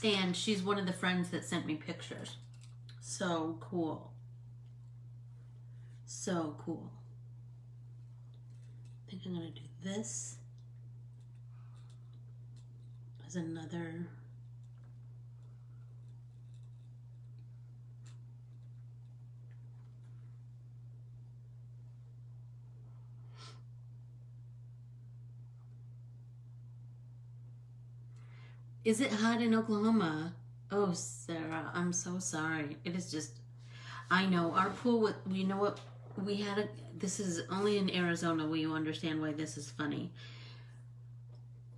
And she's one of the friends that sent me pictures. So cool. So cool. I think I'm going to do this as another. Is it hot in Oklahoma? Oh, Sarah, I'm so sorry. It is just, I know our pool, you know what, we had this is only in Arizona where you understand why this is funny.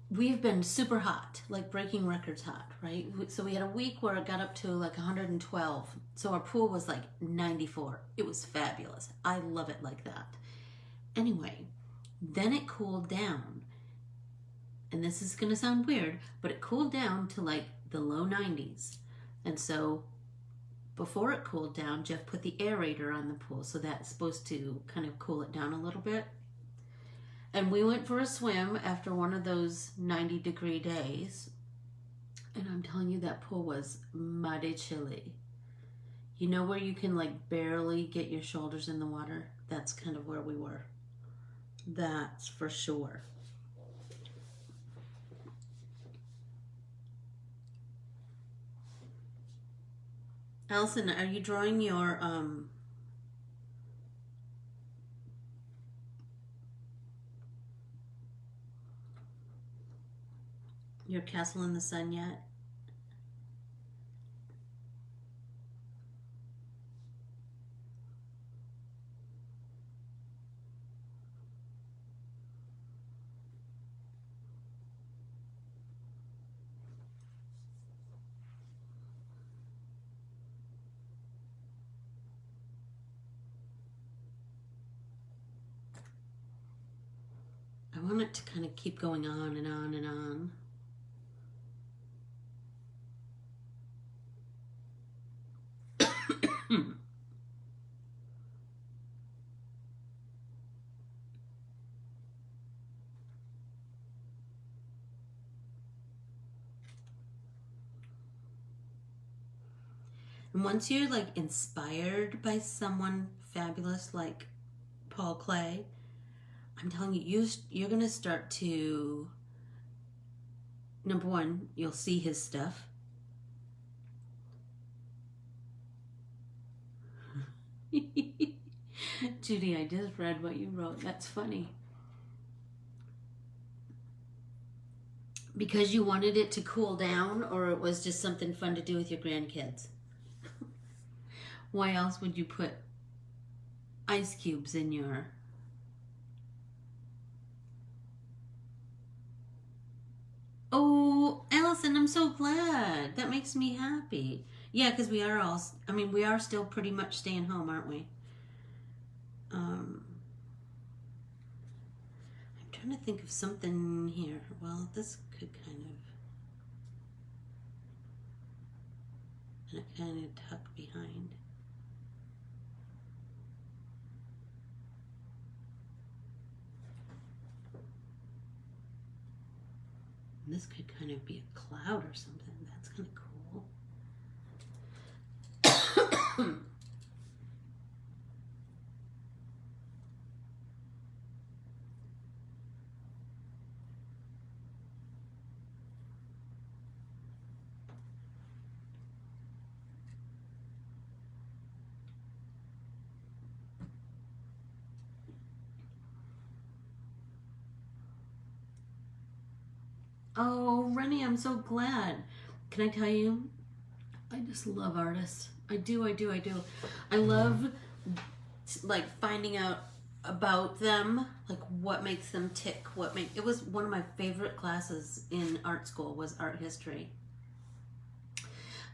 We've been super hot, like breaking records hot, right? So we had a week where it got up to like 112. So our pool was like 94. It was fabulous. I love it like that. Anyway, then it cooled down. And this is going to sound weird, but it cooled down to like the low 90s. And so before it cooled down, Jeff put the aerator on the pool. So that's supposed to kind of cool it down a little bit. And we went for a swim after one of those 90-degree days. And I'm telling you, that pool was mighty chilly. You know where you can like barely get your shoulders in the water? That's kind of where we were. That's for sure. Allison, are you drawing your castle in the sun yet? I want it to kind of keep going on and on and on. And once you're like inspired by someone fabulous like Paul Klee, I'm telling you, you're going to start to, number one, you'll see his stuff. Judy, I just read what you wrote. That's funny. Because you wanted it to cool down, or it was just something fun to do with your grandkids? Why else would you put ice cubes in your... Oh, Allison, I'm so glad. That makes me happy. Yeah, because we are all, I mean, we are still pretty much staying home, aren't we? I'm trying to think of something here. Well, this could kind of tuck behind. And this could kind of be a cloud or something. That's kind of cool. Oh, Rennie, I'm so glad. Can I tell you, I just love artists. I do. I love like finding out about them, like what makes them tick, it was one of my favorite classes in art school was art history.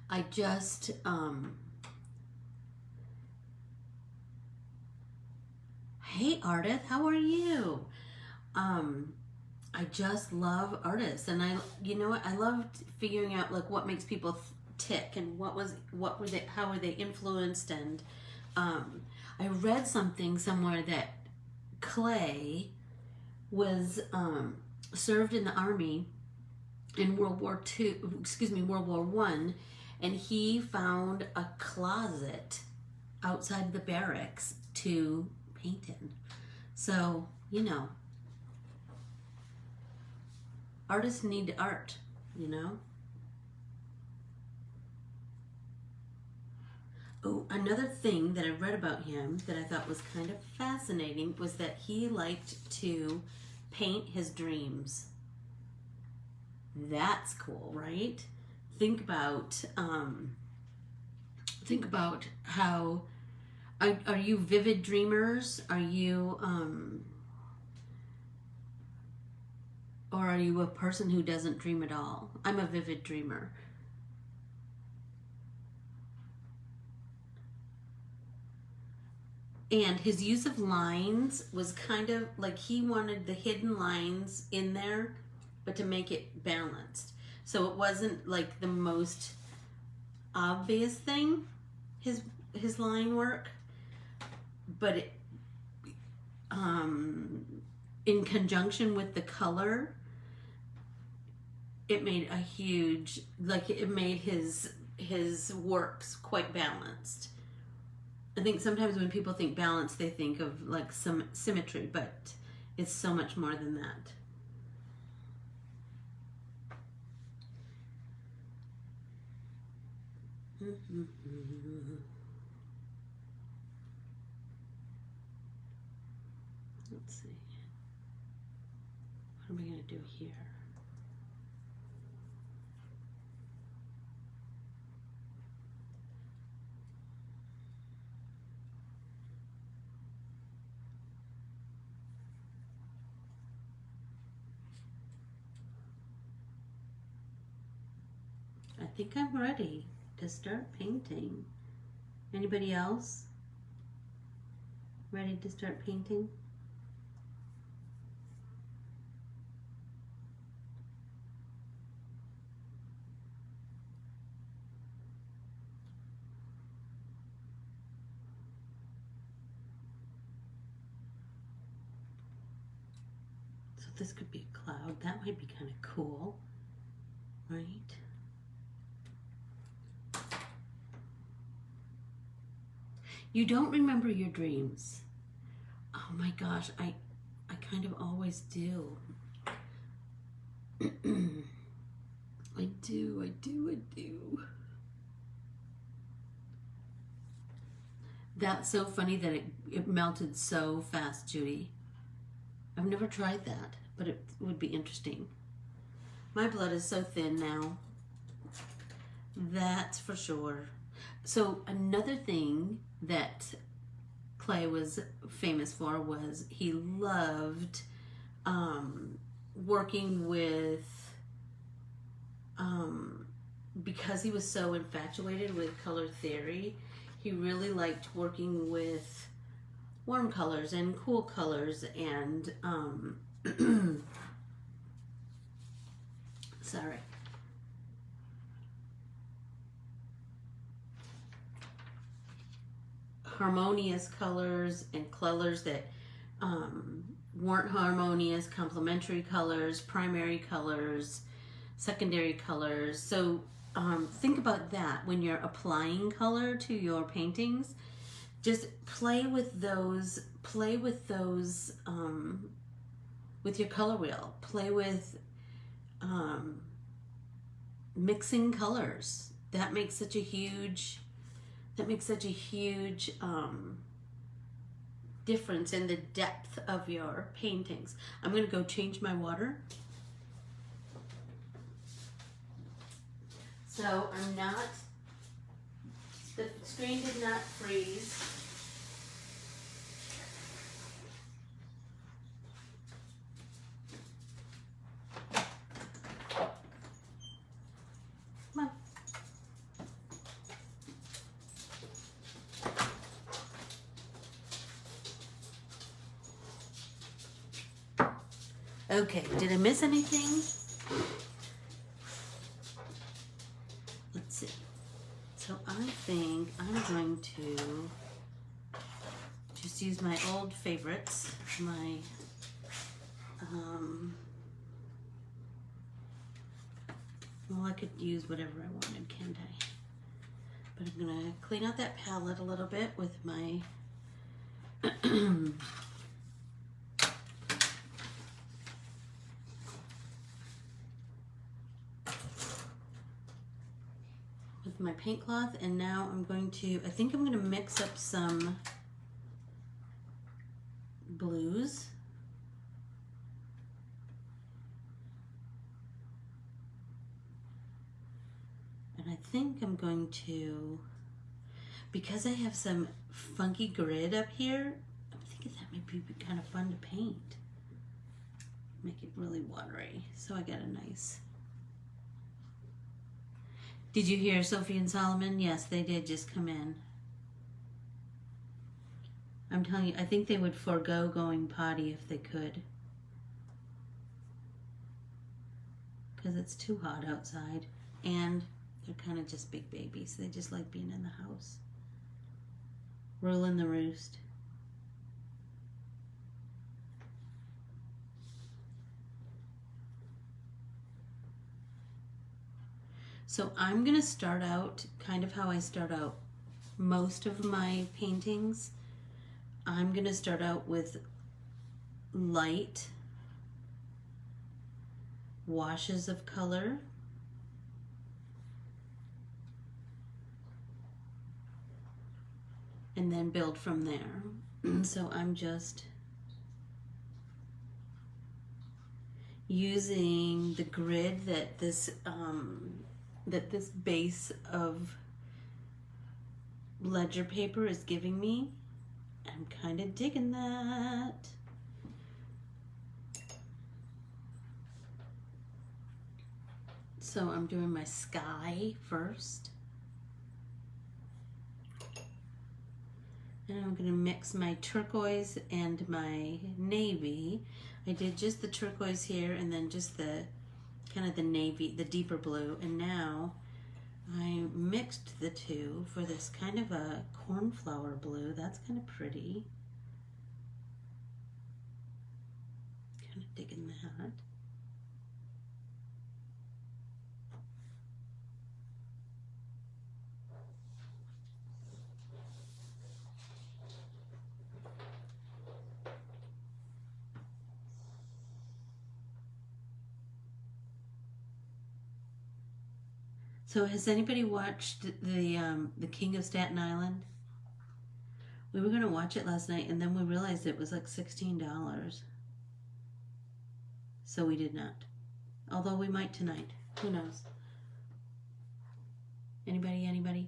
I just hey Ardith, how are you? I just love artists, and you know what, I loved figuring out like what makes people tick, and what were they, how were they influenced, and I read something somewhere that Klee was served in the army in World War One, and he found a closet outside the barracks to paint in. So, you know, artists need art, you know. Oh, another thing that I read about him that I thought was kind of fascinating was that he liked to paint his dreams. That's cool, right? Think about how are you vivid dreamers? Are you or are you a person who doesn't dream at all? I'm a vivid dreamer. And his use of lines was kind of like he wanted the hidden lines in there, but to make it balanced. So it wasn't like the most obvious thing, his line work, but it, in conjunction with the color, it made a huge, like it made his works quite balanced. I think sometimes when people think balance, they think of like some symmetry, but it's so much more than that. Let's see. What are we going to do here? I think I'm ready to start painting. Anybody else ready to start painting? So this could be a cloud. That might be kind of cool, right? You don't remember your dreams. Oh my gosh, I kind of always do. I do. That's so funny that it melted so fast, Judy. I've never tried that, but it would be interesting. My blood is so thin now. That's for sure. So another thing that Klee was famous for was he loved working with, because he was so infatuated with color theory, he really liked working with warm colors and cool colors and sorry. Harmonious colors and colors that weren't harmonious, complementary colors, primary colors, secondary colors. So think about that when you're applying color to your paintings. Just play with those with your color wheel. Play with mixing colors. That makes such a huge difference in the depth of your paintings. I'm going to go change my water. So the screen did not freeze. Come on. Okay, did I miss anything? Let's see. So I think I'm going to just use my old favorites, my well, I could use whatever I wanted, can't I? But I'm gonna clean out that palette a little bit with my with my paint cloth, and now I'm going to, I think I'm gonna mix up some blues. And I think I'm going to, because I have some funky grid up here, I'm thinking that might be kind of fun to paint. Make it really watery. So I got a nice. Did you hear Sophie and Solomon? Yes, they did just come in. I'm telling you, I think they would forego going potty if they could. Because it's too hot outside. And they're kind of just big babies. They just like being in the house. Ruling the roost. So I'm going to start out kind of how I start out most of my paintings. I'm going to start out with light washes of color. And then build from there. So I'm just using the grid that this base of ledger paper is giving me. I'm kind of digging that. So I'm doing my sky first. And I'm going to mix my turquoise and my navy. I did just the turquoise here and then just the kind of the navy, the deeper blue. And now I mixed the two for this kind of a cornflower blue. That's kind of pretty. Kind of digging that. So has anybody watched the King of Staten Island? We were gonna watch it last night and then we realized it was like $16. So we did not. Although we might tonight. Who knows? Anybody?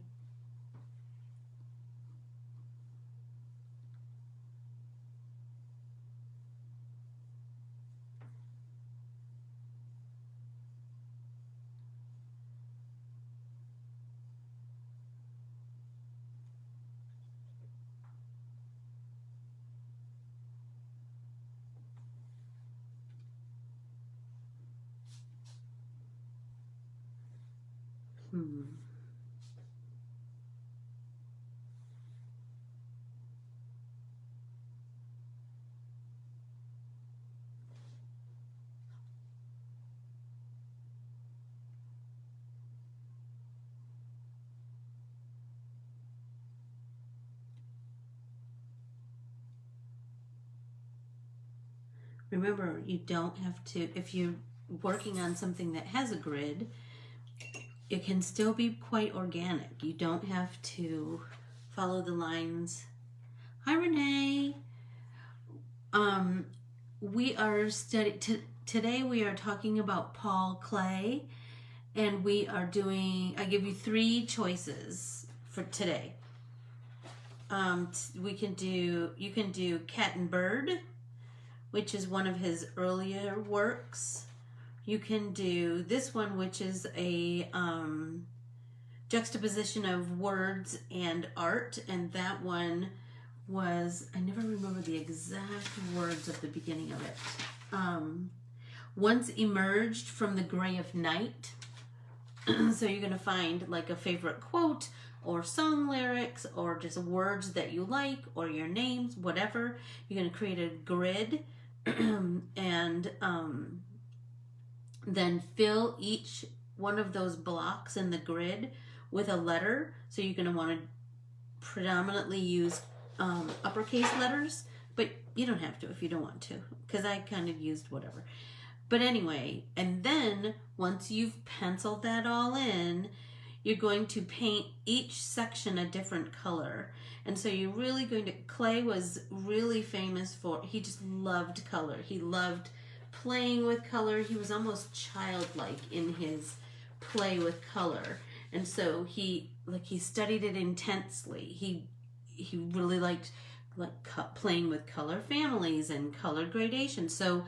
Remember, you don't have to, if you're working on something that has a grid, it can still be quite organic. You don't have to follow the lines. Hi, Renee. We are today we are talking about Paul Klee, and we are doing, I give you 3 choices for today. You can do Cat and Bird, which is one of his earlier works. You can do this one, which is a juxtaposition of words and art, and that one was, I never remember the exact words at the beginning of it. once emerged from the gray of night. So you're going to find like a favorite quote or song lyrics or just words that you like or your names, whatever. You're going to create a grid and then fill each one of those blocks in the grid with a letter. So you're going to want to predominantly use uppercase letters, but you don't have to if you don't want to, because I kind of used whatever. But anyway, and then once you've penciled that all in, you're going to paint each section a different color. And so you're really going to, Klee was really famous for, he just loved color. He loved playing with color. He was almost childlike in his play with color. And so he studied it intensely. He really liked playing with color families and color gradation. So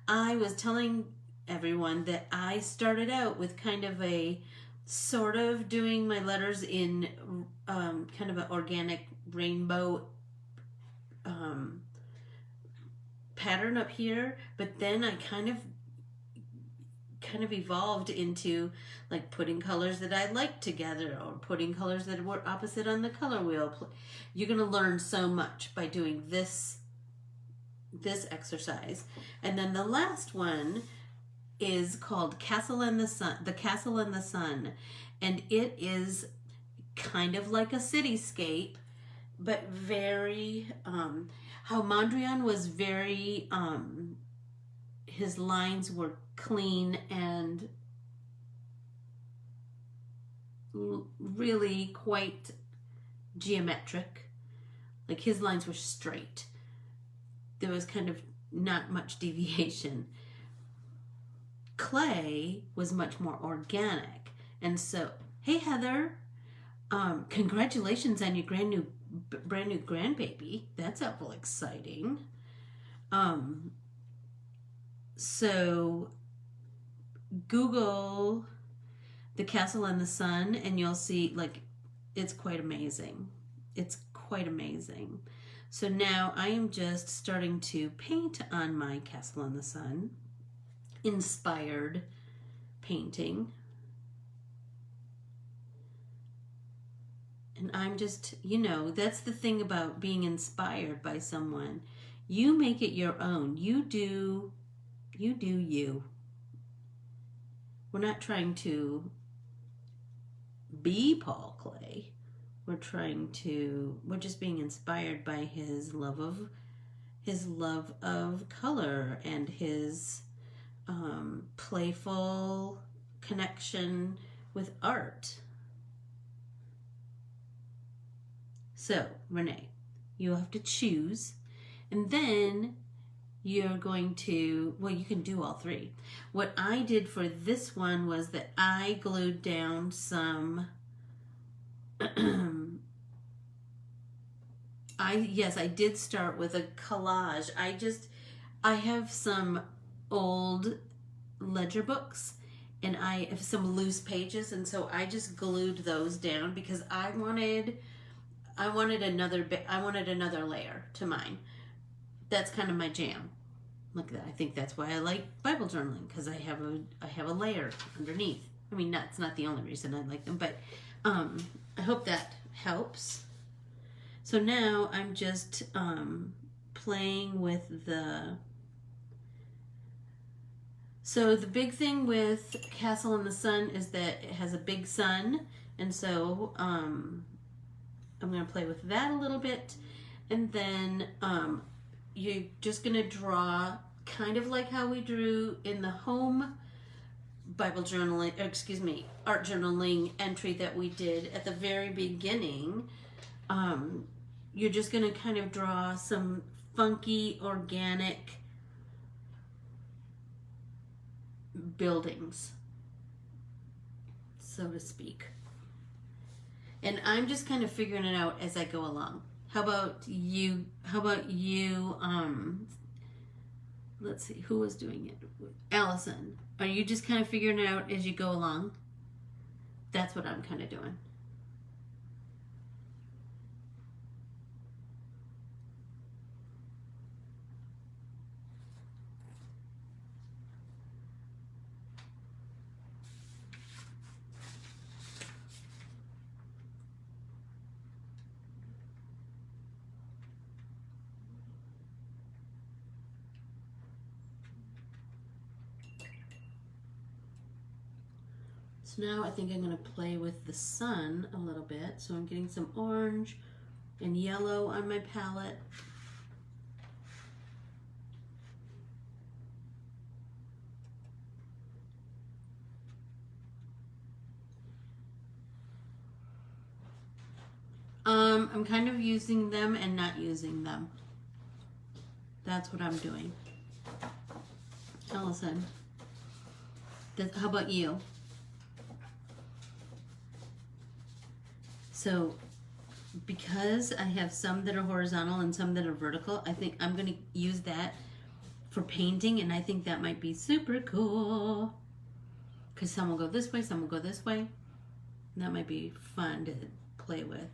I was telling everyone that I started out with kind of a sort of doing my letters in kind of an organic rainbow pattern up here, but then I kind of evolved into like putting colors that I liked together or putting colors that were opposite on the color wheel. You're going to learn so much by doing this exercise. And then the last one is called Castle and the Sun, The Castle and the Sun. And it is kind of like a cityscape, but very, how Mondrian was very, his lines were clean and really quite geometric. Like his lines were straight. There was kind of not much deviation. Klee was much more organic. And so, hey Heather, congratulations on your brand new grandbaby. That's awful exciting. So Google The Castle and the Sun and you'll see, like, it's quite amazing. It's quite amazing. So now I am just starting to paint on my Castle and the Sun inspired painting. And I'm just, that's the thing about being inspired by someone. You make it your own. You do you. We're not trying to be Paul Klee. We're just being inspired by his love of color and his playful connection with art. So, Renee, you'll have to choose, and then you're going to, well, you can do all three. What I did for this one was that I glued down some, I did start with a collage. I have some old ledger books and I have some loose pages, and so I just glued those down because I wanted another layer to mine. That's kind of my jam. Look at that. I think that's why I like Bible journaling, because I have a layer underneath. I mean, that's not the only reason I like them, but I hope that helps. So now I'm just playing with so the big thing with Castle and the Sun is that it has a big sun, and so I'm going to play with that a little bit, and then you're just going to draw kind of like how we drew in the home art journaling entry that we did at the very beginning. You're just going to kind of draw some funky, organic buildings, so to speak. And I'm just kind of figuring it out as I go along. How about you, let's see, who was doing it? Allison. Are you just kind of figuring it out as you go along? That's what I'm kind of doing. So now I think I'm going to play with the sun a little bit. So I'm getting some orange and yellow on my palette. I'm kind of using them and not using them. That's what I'm doing. Allison, how about you? So, because I have some that are horizontal and some that are vertical, I think I'm going to use that for painting, and I think that might be super cool. Because some will go this way, some will go this way. And that might be fun to play with.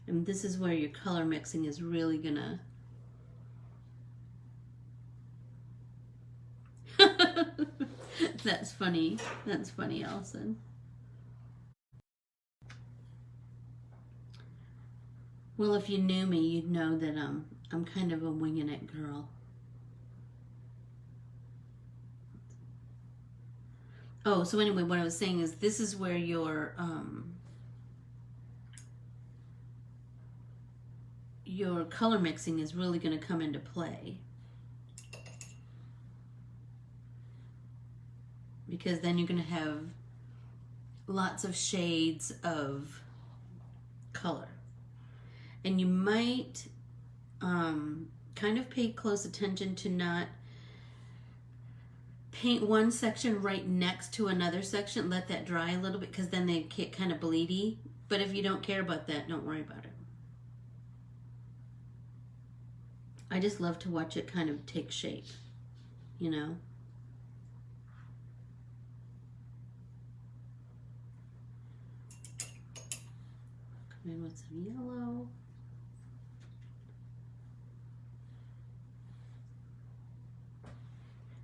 And this is where your color mixing is really gonna That's funny. That's funny, Allison. Well, if you knew me, you'd know that I'm kind of a winging it girl. Oh, so anyway, what I was saying is this is where your color mixing is really going to come into play. Because then you're going to have lots of shades of color. And you might kind of pay close attention to not paint one section right next to another section. Let that dry a little bit, because then they get kind of bleedy. But if you don't care about that, don't worry about it. I just love to watch it kind of take shape, you know? Come in with some yellow.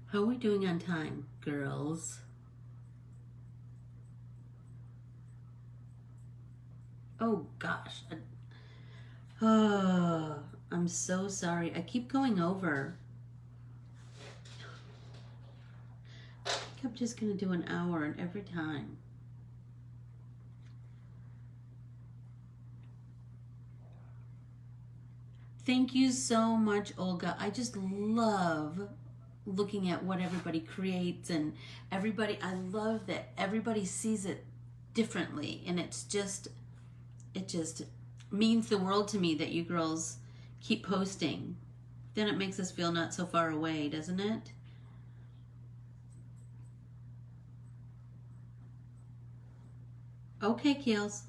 How are we doing on time, girls? Oh gosh. Oh, I'm so sorry. I keep going over. I think I'm just going to do an hour and every time. Thank you so much, Olga. I just love looking at what everybody creates, and everybody, I love that everybody sees it differently, and it just means the world to me that you girls keep posting. Then it makes us feel not so far away, doesn't it? Okay, Keels.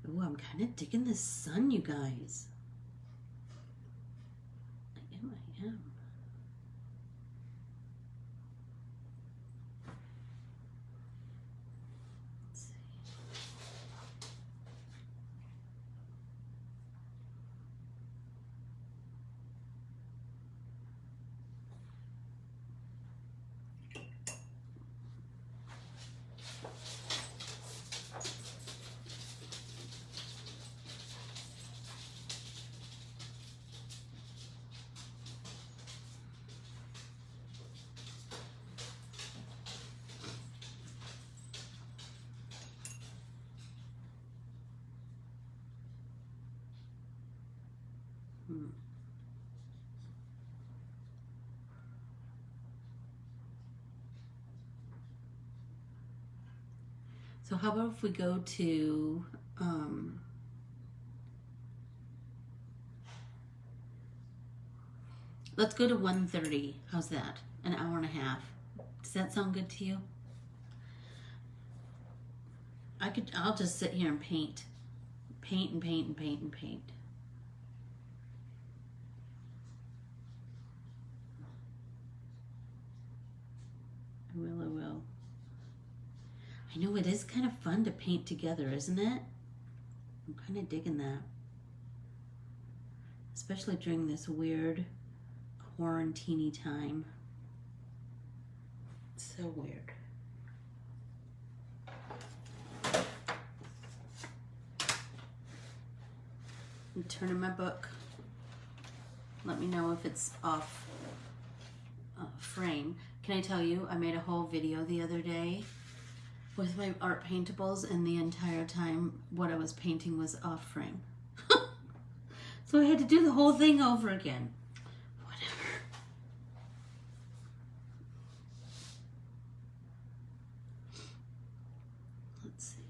Oh, I'm kind of digging this sun, you guys. I am. Let's see. So how about if we go to let's go to 1:30. How's that? An hour and a half. Does that sound good to you? I'll just sit here and paint. Paint and paint and paint and paint. I will. I know it is kind of fun to paint together, isn't it? I'm kind of digging that. Especially during this weird quarantine-y time. It's so weird. I'm turning my book. Let me know if it's off frame. Can I tell you, I made a whole video the other day with my art paintables, and the entire time what I was painting was off frame. So I had to do the whole thing over again. Whatever. Let's see.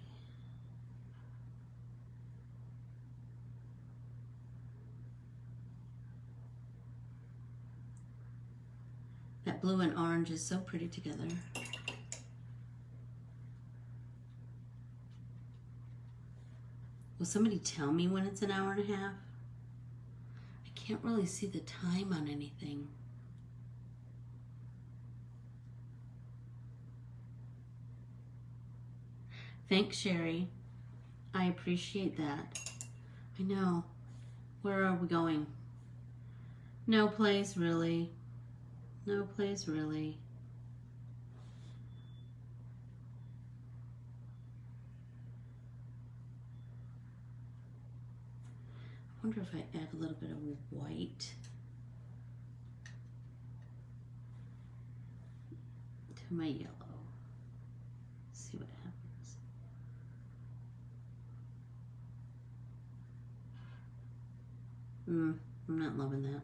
That blue and orange is so pretty together. Will somebody tell me when it's an hour and a half? I can't really see the time on anything. Thanks, Sherry. I appreciate that. I know. Where are we going? No place, really. No place, really. I wonder if I add a little bit of white to my yellow. See what happens. I'm not loving that.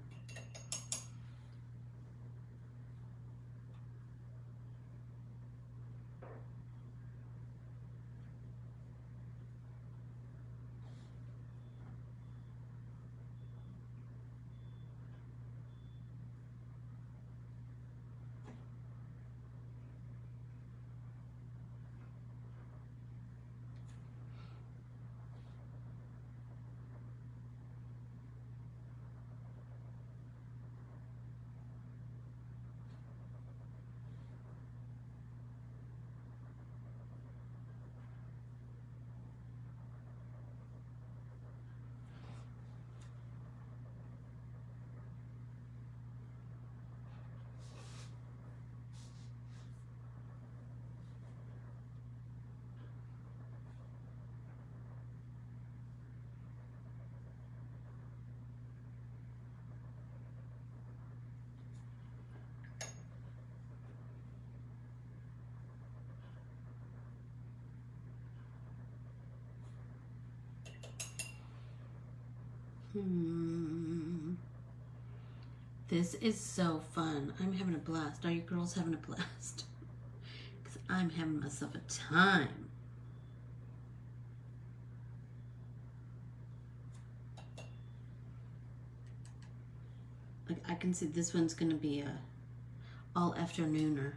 This is so fun. I'm having a blast. Are you girls having a blast? Because I'm having myself a time. Like, I can see this one's going to be a all afternooner.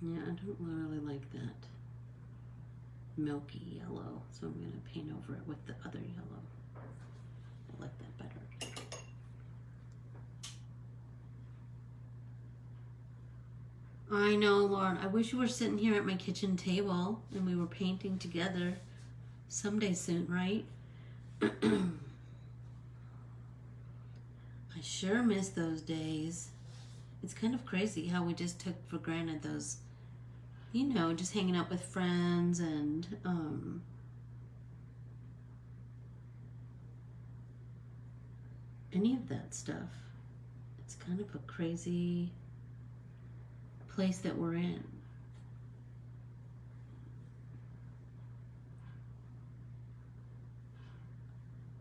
Yeah, I don't really like that milky yellow, so I'm going to paint over it with the other yellow. I like that better. I know, Lauren. I wish you were sitting here at my kitchen table and we were painting together someday soon, right? I sure miss those days. It's kind of crazy how we just took for granted those, you know, just hanging out with friends and any of that stuff. It's kind of a crazy place that we're in.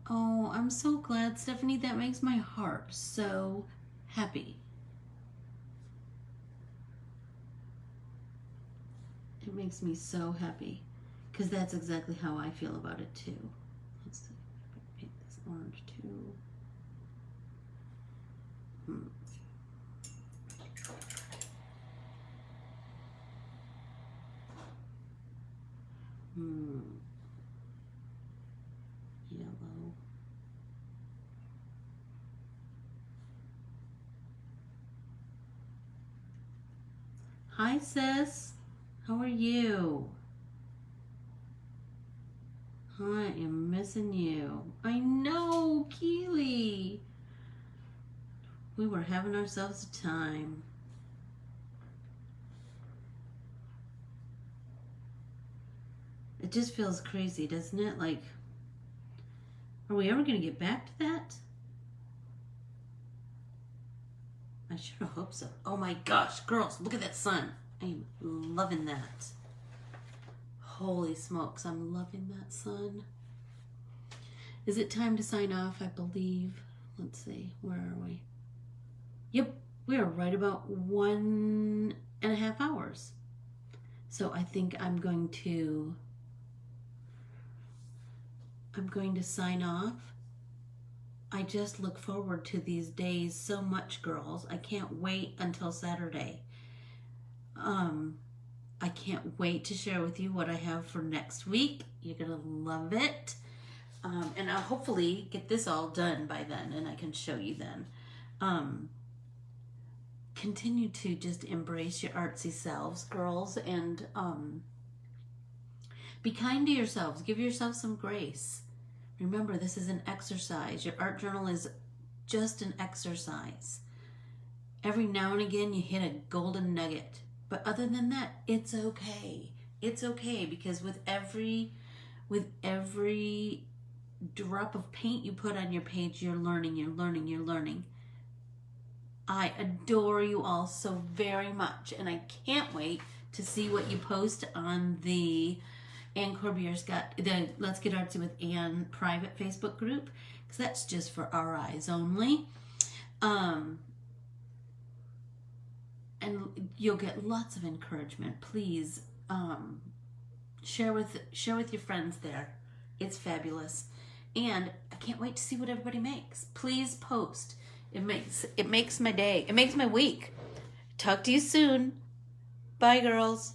Oh, I'm so glad, Stephanie. That makes my heart so happy. It makes me so happy because that's exactly how I feel about it too. Let's see, paint this orange too. Hi, sis. How are you? I am missing you. I know, Keely. We were having ourselves a time. It just feels crazy, doesn't it? Like, are we ever going to get back to that? I sure hope so. Oh my gosh, girls, look at that sun. I am loving that. Holy smokes, I'm loving that sun. Is it time to sign off, I believe? Let's see, where are we? Yep, we are right about 1.5 hours. So I think I'm going to sign off. I just look forward to these days so much, girls. I can't wait until Saturday. I can't wait to share with you what I have for next week. You're gonna love it. And I'll hopefully get this all done by then and I can show you then. Continue to just embrace your artsy selves, girls, and be kind to yourselves. Give yourself some grace. Remember, this is an exercise. Your art journal is just an exercise. Every now and again, you hit a golden nugget. But other than that, it's okay. It's okay, because with every drop of paint you put on your page, you're learning, you're learning, you're learning. I adore you all so very much, and I can't wait to see what you post on the Ann Corbiere-Scott, the Let's Get Artsy with Ann private Facebook group, because that's just for our eyes only. And you'll get lots of encouragement. Please share with your friends there. It's fabulous, and I can't wait to see what everybody makes. Please post. It makes my day. It makes my week. Talk to you soon. Bye, girls.